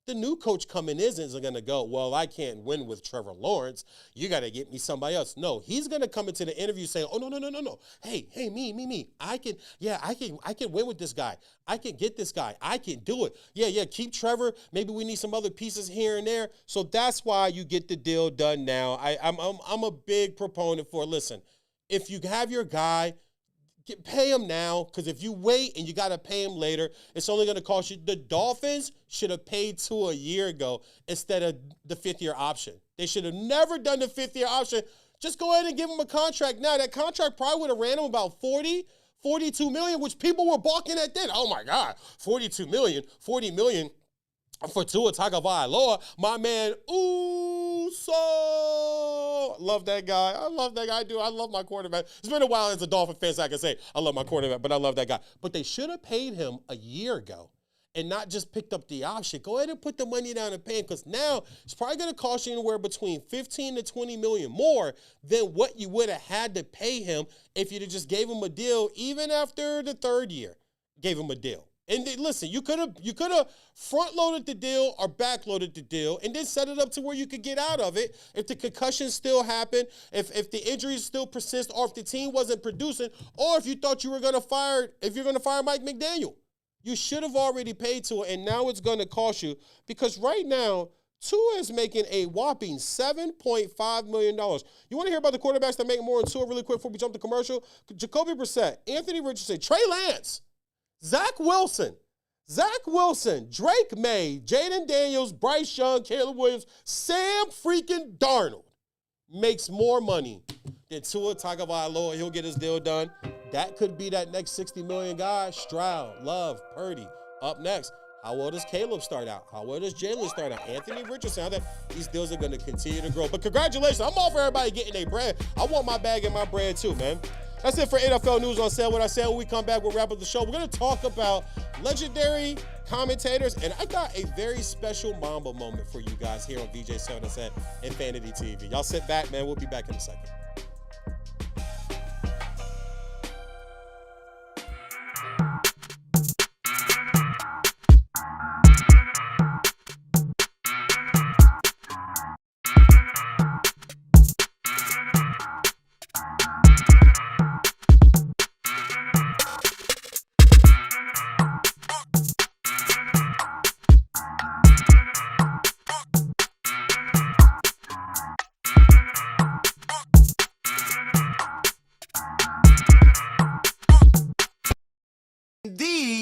the new coach coming isn't going to go, well, I can't win with Trevor Lawrence. You got to get me somebody else. No, he's going to come into the interview saying, oh, no. Hey, me. I can win with this guy. I can get this guy. I can do it. Yeah, keep Trevor. Maybe we need some other pieces here and there. So that's why you get the deal done now. I'm a big proponent for, listen, if you have your guy, pay him now, because if you wait and you got to pay him later, it's only going to cost you. The Dolphins should have paid Tua a year ago instead of the 5th-year option. They should have never done the 5th-year option. Just go ahead and give him a contract now. That contract probably would have ran him about $42 million, which people were balking at then. Oh, my God, $42 million, $40 million for Tua Tagovailoa. My man, love that guy. I love that guy. I love my quarterback. It's been a while as a Dolphin fan, so I can say I love my quarterback, but I love that guy. But they should have paid him a year ago and not just picked up the option. Go ahead and put the money down and pay him, because now it's probably going to cost you anywhere between $15 to $20 million more than what you would have had to pay him if you'd have just gave him a deal even after the third year. Gave him a deal. And listen, you could have front-loaded the deal or back-loaded the deal and then set it up to where you could get out of it if the concussions still happen, if the injuries still persist, or if the team wasn't producing, or if you thought you were going to fire Mike McDaniel. You should have already paid Tua, and now it's going to cost you, because right now Tua is making a whopping $7.5 million. You want to hear about the quarterbacks that make more than Tua really quick before we jump to commercial? Jacoby Brissett, Anthony Richardson, Trey Lance, Zach Wilson, Drake May, Jaden Daniels, Bryce Young, Caleb Williams, Sam freaking Darnold makes more money than Tua Tagovailoa. He'll get his deal done. That could be that next $60 million guy. Stroud, Love, Purdy. Up next, how well does Caleb start out? How well does Jalen start out? Anthony Richardson. These deals are going to continue to grow. But congratulations. I'm all for everybody getting their bread. I want my bag and my bread too, man. That's it for NFL News on Sale. What I said, when we come back, we'll wrap up the show. We're going to talk about legendary commentators, and I got a very special Mamba moment for you guys here on Veejay 7 Infanity TV. Y'all sit back, man. We'll be back in a second.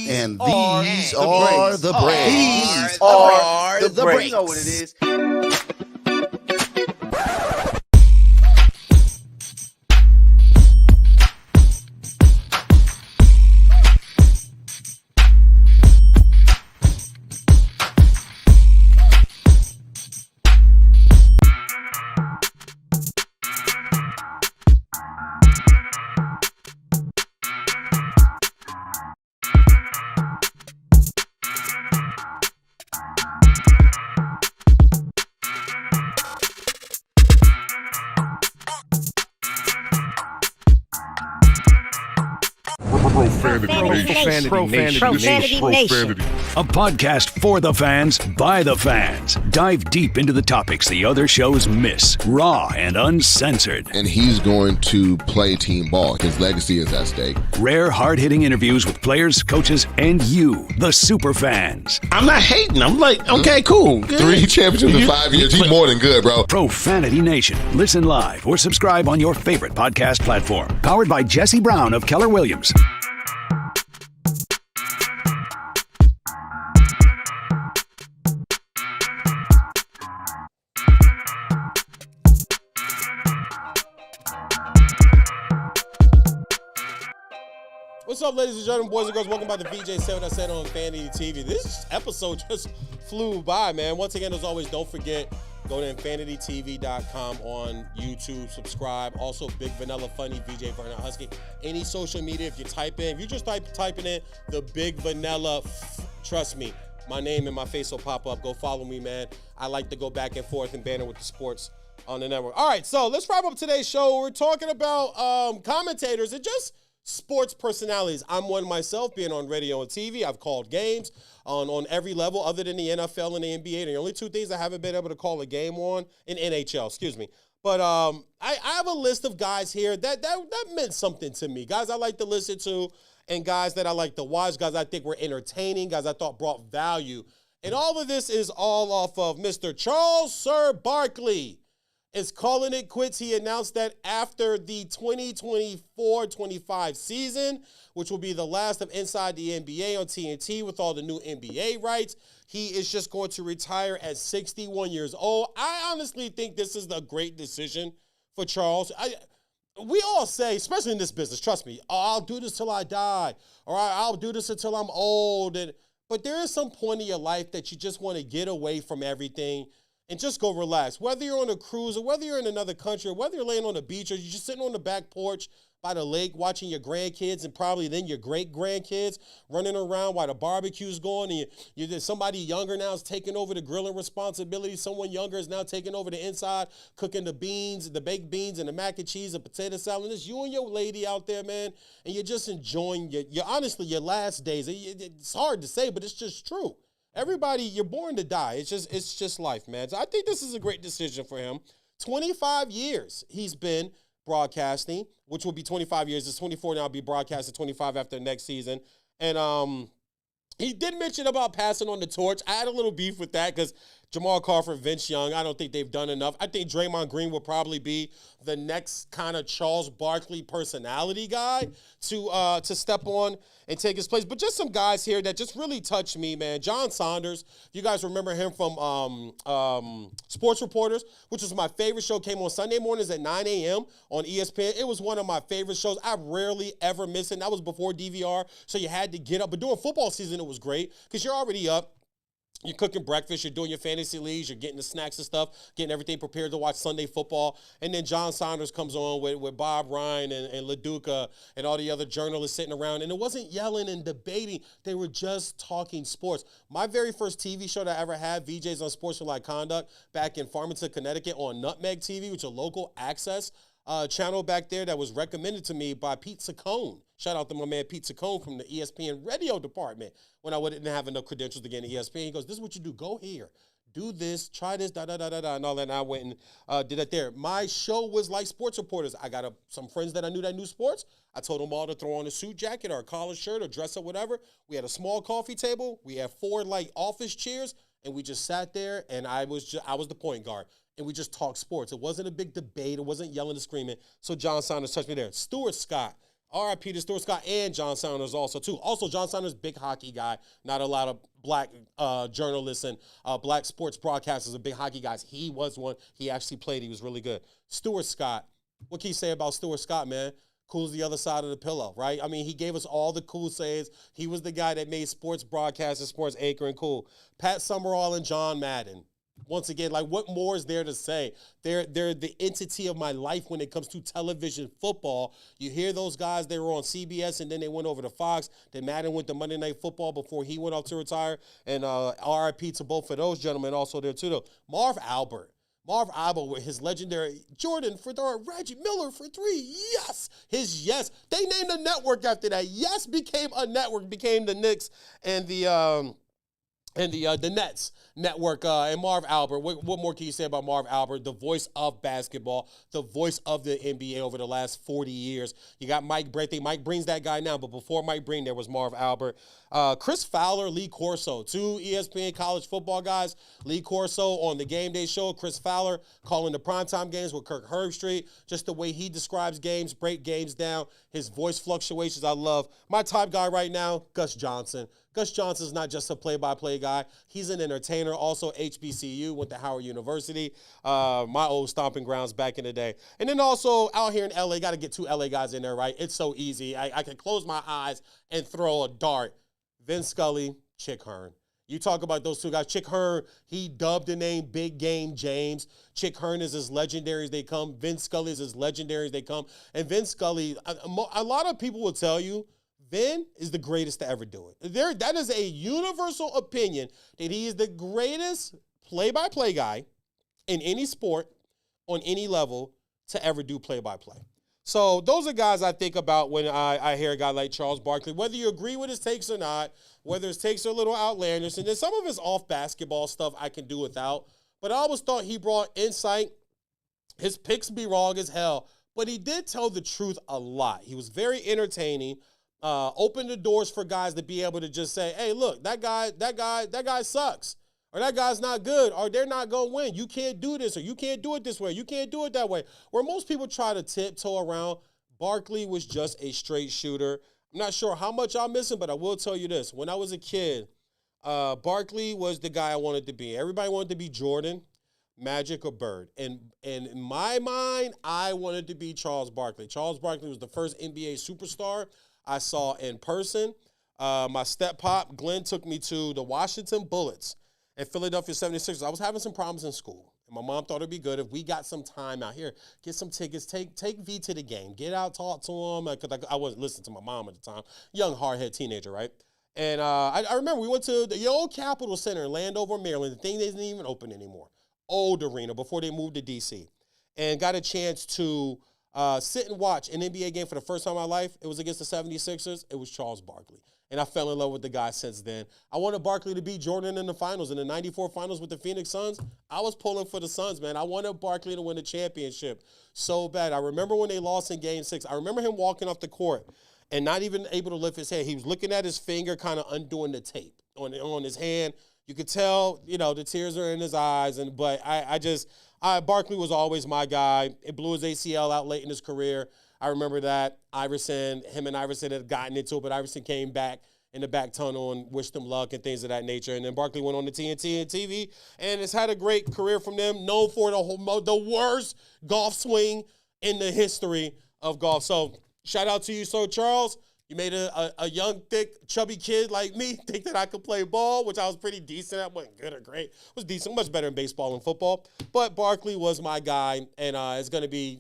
And these are the breaks. These are the breaks. You know what it is. Profanity Nation. A podcast for the fans, by the fans. Dive deep into the topics the other shows miss. Raw and uncensored. And he's going to play team ball. His legacy is at stake. Rare, hard-hitting interviews with players, coaches, and you, the super fans. I'm not hating. I'm like, okay, cool. Good. 3 championships in 5 years. He's more than good, bro. Profanity Nation. Listen live or subscribe on your favorite podcast platform. Powered by Jesse Brown of Keller Williams. What's up, ladies and gentlemen, boys and girls? Welcome back to Veejay 7 on Infanity TV. This episode just flew by, man. Once again, as always, don't forget, go to infanitytv.com on YouTube, subscribe. Also, Big Vanilla Funny, VJ Vernon Husky. Any social media, if you type in, if you just typing in the Big Vanilla, trust me, my name and my face will pop up. Go follow me, man. I like to go back and forth and banter with the sports on the network. All right, so let's wrap up today's show. We're talking about commentators and just sports personalities. I'm one myself, being on radio and TV. I've called games on every level other than the NFL and the NBA. The only two things I haven't been able to call a game on in NHL, excuse me. But I have a list of guys here that meant something to me. Guys I like to listen to and guys that I like to watch, guys I think were entertaining, guys I thought brought value. And all of this is all off of Mr. Charles Sir Barkley is calling it quits. He announced that after the 2024-25 season, which will be the last of Inside the NBA on TNT with all the new NBA rights, he is just going to retire at 61 years old. I honestly think this is a great decision for Charles. We all say, especially in this business, trust me, oh, I'll do this till I die, or I'll do this until I'm old. But there is some point in your life that you just want to get away from everything. and just go relax. Whether you're on a cruise or whether you're in another country or whether you're laying on the beach or you're just sitting on the back porch by the lake watching your grandkids and probably then your great-grandkids running around while the barbecue's going and somebody younger now is taking over the grilling responsibility. Someone younger is now taking over the inside, cooking the beans, the baked beans and the mac and cheese and potato salad. And it's you and your lady out there, man, and you're just enjoying honestly, your last days. It's hard to say, but it's just true. Everybody, you're born to die. It's just life, man. So I think this is a great decision for him. 25 years he's been broadcasting, which will be 25 years. It's 24 now, be broadcasted 25 after next season. And he did mention about passing on the torch. I had a little beef with that because Jamal Crawford, Vince Young, I don't think they've done enough. I think Draymond Green will probably be the next kind of Charles Barkley personality guy to step on and take his place. But just some guys here that just really touched me, man. John Saunders, you guys remember him from Sports Reporters, which was my favorite show, came on Sunday mornings at 9 a.m. on ESPN. It was one of my favorite shows. I rarely ever miss it. And that was before DVR, so you had to get up. But during football season, it was great because you're already up. You're cooking breakfast, you're doing your fantasy leagues, you're getting the snacks and stuff, getting everything prepared to watch Sunday football. And then John Saunders comes on with Bob Ryan and LaDuca and all the other journalists sitting around. And it wasn't yelling and debating. They were just talking sports. My very first TV show that I ever had, Veejay's on Sportsmanlike Conduct, back in Farmington, Connecticut on Nutmeg TV, which is a local access channel back there that was recommended to me by Pete Saccone. Shout out to my man Pete Saccone from the ESPN radio department when I didn't have enough credentials to get in ESPN. He goes, this is what you do. Go here. Do this. Try this, da-da-da-da-da, and all that. And I went and did it there. My show was like Sports Reporters. I got some friends that I knew that knew sports. I told them all to throw on a suit jacket or a collared shirt or dress up, whatever. We had a small coffee table. We had 4 like office chairs, and we just sat there, and I was the point guard. And we just talked sports. It wasn't a big debate. It wasn't yelling and screaming. So John Saunders touched me there. Stuart Scott. R.I.P. to Stuart Scott and John Saunders also, too. Also, John Saunders, big hockey guy. Not a lot of black journalists and black sports broadcasters are big hockey guys. He was one. He actually played. He was really good. Stuart Scott. What can you say about Stuart Scott, man? Cool as the other side of the pillow, right? I mean, he gave us all the cool sayings. He was the guy that made sports broadcasting, sports anchoring cool. Pat Summerall and John Madden. Once again, like, what more is there to say? They're the entity of my life when it comes to television football. You hear those guys, they were on CBS, and then they went over to Fox. Then Madden went to Monday Night Football before he went off to retire. And RIP to both of those gentlemen also there, too, though. Marv Albert with his legendary Jordan for 3, Reggie Miller for 3. Yes. His yes. They named a network after that. Yes became a network, became the Knicks and the Nets network, and Marv Albert. What more can you say about Marv Albert, the voice of basketball, the voice of the NBA over the last 40 years? You got Mike Breen. I think Mike Breen's that guy now, but before Mike Breen, there was Marv Albert. Chris Fowler, Lee Corso, 2 ESPN college football guys. Lee Corso on the Game Day Show. Chris Fowler calling the primetime games with Kirk Herbstreit. Just the way he describes games, break games down, his voice fluctuations, I love. My top guy right now, Gus Johnson. Gus Johnson's not just a play-by-play guy. He's an entertainer. Also, HBCU, went to Howard University, my old stomping grounds back in the day. And then also out here in L.A., got to get 2 L.A. guys in there, right? It's so easy. I can close my eyes and throw a dart. Vince Scully, Chick Hearn. You talk about those 2 guys. Chick Hearn, he dubbed the name Big Game James. Chick Hearn is as legendary as they come. Vince Scully is as legendary as they come. And Vince Scully, a lot of people will tell you, Vin is the greatest to ever do it. That is a universal opinion that he is the greatest play-by-play guy in any sport on any level to ever do play-by-play. So those are guys I think about when I hear a guy like Charles Barkley, whether you agree with his takes or not, whether his takes are a little outlandish, and then some of his off-basketball stuff I can do without. But I always thought he brought insight. His picks be wrong as hell, but he did tell the truth a lot. He was very entertaining. Open the doors for guys to be able to just say, hey, look, that guy sucks, or that guy's not good, or they're not going to win. You can't do this, or you can't do it this way. You can't do it that way. Where most people try to tiptoe around, Barkley was just a straight shooter. I'm not sure how much I'm missing, but I will tell you this. When I was a kid, Barkley was the guy I wanted to be. Everybody wanted to be Jordan, Magic, or Bird. And in my mind, I wanted to be Charles Barkley. Charles Barkley was the first NBA superstar I saw in person. My step-pop, Glenn, took me to the Washington Bullets. and Philadelphia 76ers, I was having some problems in school. And my mom thought it'd be good if we got some time out here, get some tickets, take V to the game, get out, talk to him. Because I wasn't listening to my mom at the time, young, hard-headed teenager, right? And I remember we went to the old Capitol Center in Landover, Maryland. The thing isn't even open anymore. Old arena before they moved to D.C. And got a chance to sit and watch an NBA game for the first time in my life. It was against the 76ers. It was Charles Barkley. And I fell in love with the guy since then. I wanted Barkley to beat Jordan in the finals. In the 94 finals with the Phoenix Suns, I was pulling for the Suns, man. I wanted Barkley to win the championship so bad. I remember when they lost in Game 6. I remember him walking off the court and not even able to lift his head. He was looking at his finger, kind of undoing the tape on his hand. You could tell, the tears are in his eyes. But Barkley was always my guy. It blew his ACL out late in his career. I remember that. Him and Iverson had gotten into it, but Iverson came back in the back tunnel and wished him luck and things of that nature. And then Barkley went on to TNT and TV and has had a great career from them, known for the worst golf swing in the history of golf. So shout out to you, Sir Charles. You made a young, thick, chubby kid like me think that I could play ball, which I was pretty decent at. Wasn't good or great. Was decent, much better in baseball and football. But Barkley was my guy, and it's going to be,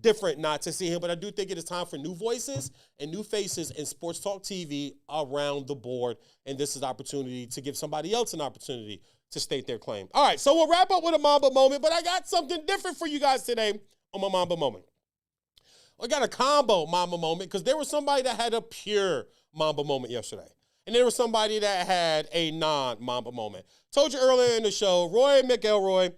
different not to see him. But I do think it is time for new voices and new faces in sports talk TV around the board. And this is an opportunity to give somebody else an opportunity to state their claim. All right, so we'll wrap up with a Mamba moment, but I got something different for you guys today on my Mamba moment. I got a combo Mamba moment because there was somebody that had a pure Mamba moment yesterday. And there was somebody that had a non-Mamba moment. Told you earlier in the show, Roy McIlroy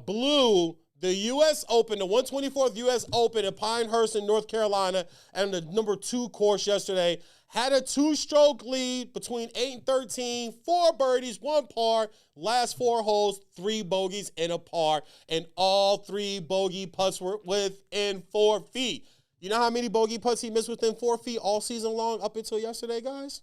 blew the U.S. Open, the 124th U.S. Open in Pinehurst in North Carolina, and the number 2 course yesterday. Had a 2-stroke lead between 8 and 13, 4 birdies, 1 par, last 4 holes, 3 bogeys and a par, and all 3 bogey putts were within 4 feet. You know how many bogey putts he missed within 4 feet all season long up until yesterday, guys?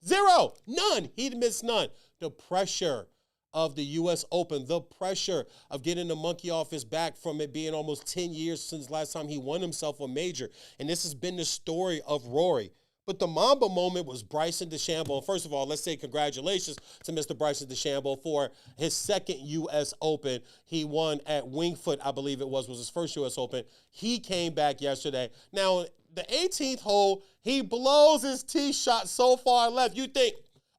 0. None. He missed none. The pressure of the U.S. Open, the pressure of getting the monkey off his back from it being almost 10 years since last time he won himself a major. And this has been the story of Rory. But the Mamba moment was Bryson DeChambeau. First of all, let's say congratulations to Mr. Bryson DeChambeau for his second U.S. Open. He won at Wingfoot, I believe it was his first U.S. Open. He came back yesterday. Now, the 18th hole, he blows his tee shot so far left. You think,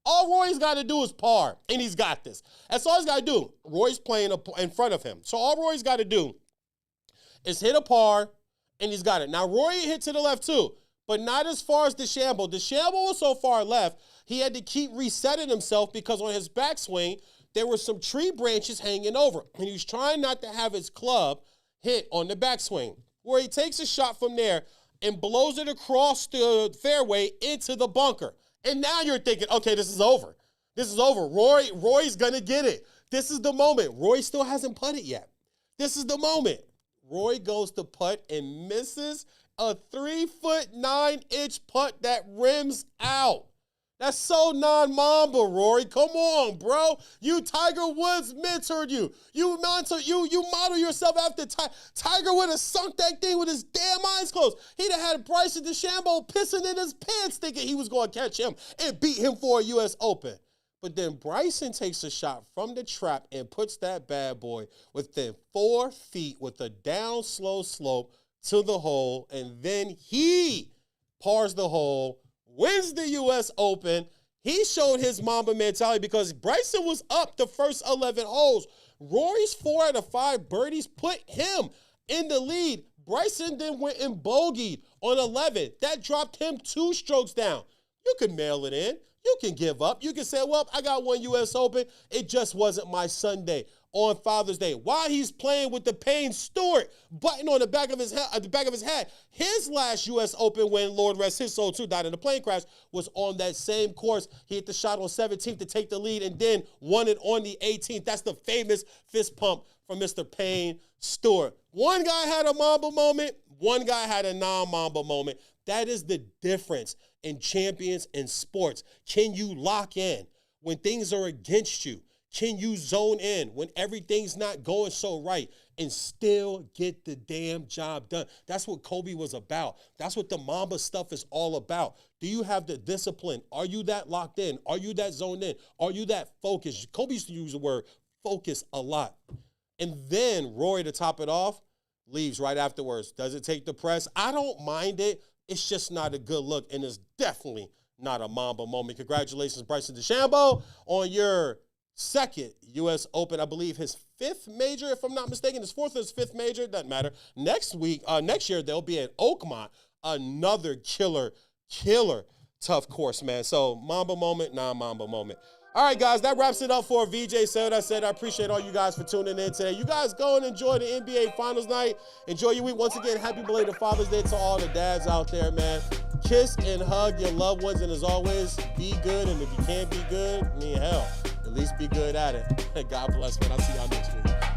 all Roy's got to do is par, and he's got this. That's all he's got to do. Roy's playing in front of him. So all Roy's got to do is hit a par, and he's got it. Now, Roy hit to the left, too, but not as far as DeChambeau. DeChambeau was so far left, he had to keep resetting himself because on his backswing, there were some tree branches hanging over, and he was trying not to have his club hit on the backswing, where he takes a shot from there and blows it across the fairway into the bunker. And now you're thinking, okay, this is over. This is over. Roy's going to get it. This is the moment. Roy still hasn't putted yet. This is the moment. Roy goes to putt and misses a 3'9" putt that rims out. That's so non-Mamba, Rory. Come on, bro. You Tiger Woods mentored you. You model yourself after Tiger would have sunk that thing with his damn eyes closed. He'd have had Bryson DeChambeau pissing in his pants thinking he was going to catch him and beat him for a U.S. Open. But then Bryson takes a shot from the trap and puts that bad boy within 4 feet with a down slow slope to the hole, and then he pars the hole, wins the U.S. Open. He showed his Mamba mentality because Bryson was up the first 11 holes. Rory's 4 out of 5 birdies put him in the lead. Bryson then went and bogeyed on 11. That dropped him 2 strokes down. You can mail it in. You can give up. You can say, well, I got one U.S. Open. It just wasn't my Sunday on Father's Day. While he's playing with the Payne Stewart button on the back of his hat, his last U.S. Open, when Lord rest his soul too, died in a plane crash, was on that same course. He hit the shot on 17th to take the lead and then won it on the 18th. That's the famous fist pump from Mr. Payne Stewart. One guy had a Mamba moment. One guy had a non-Mamba moment. That is the difference in champions in sports. Can you lock in when things are against you? Can you zone in when everything's not going so right and still get the damn job done? That's what Kobe was about. That's what the Mamba stuff is all about. Do you have the discipline? Are you that locked in? Are you that zoned in? Are you that focused? Kobe used to use the word focus a lot. And then Roy, to top it off, leaves right afterwards. Does it take the press? I don't mind it. It's just not a good look, and it's definitely not a Mamba moment. Congratulations, Bryson DeChambeau, on your second U.S. Open. I believe his fifth major, if I'm not mistaken. His fourth or his fifth major, doesn't matter. Next year, they'll be at Oakmont, another killer tough course, man. So Mamba moment, non-Mamba moment. All right, guys, that wraps it up for Veejay. Said what I said. I appreciate all you guys for tuning in today. You guys go and enjoy the NBA Finals night. Enjoy your week. Once again, happy belated Father's Day to all the dads out there, man. Kiss and hug your loved ones, and as always, be good. And if you can't be good, hell, at least be good at it. God bless, man. I'll see y'all next week.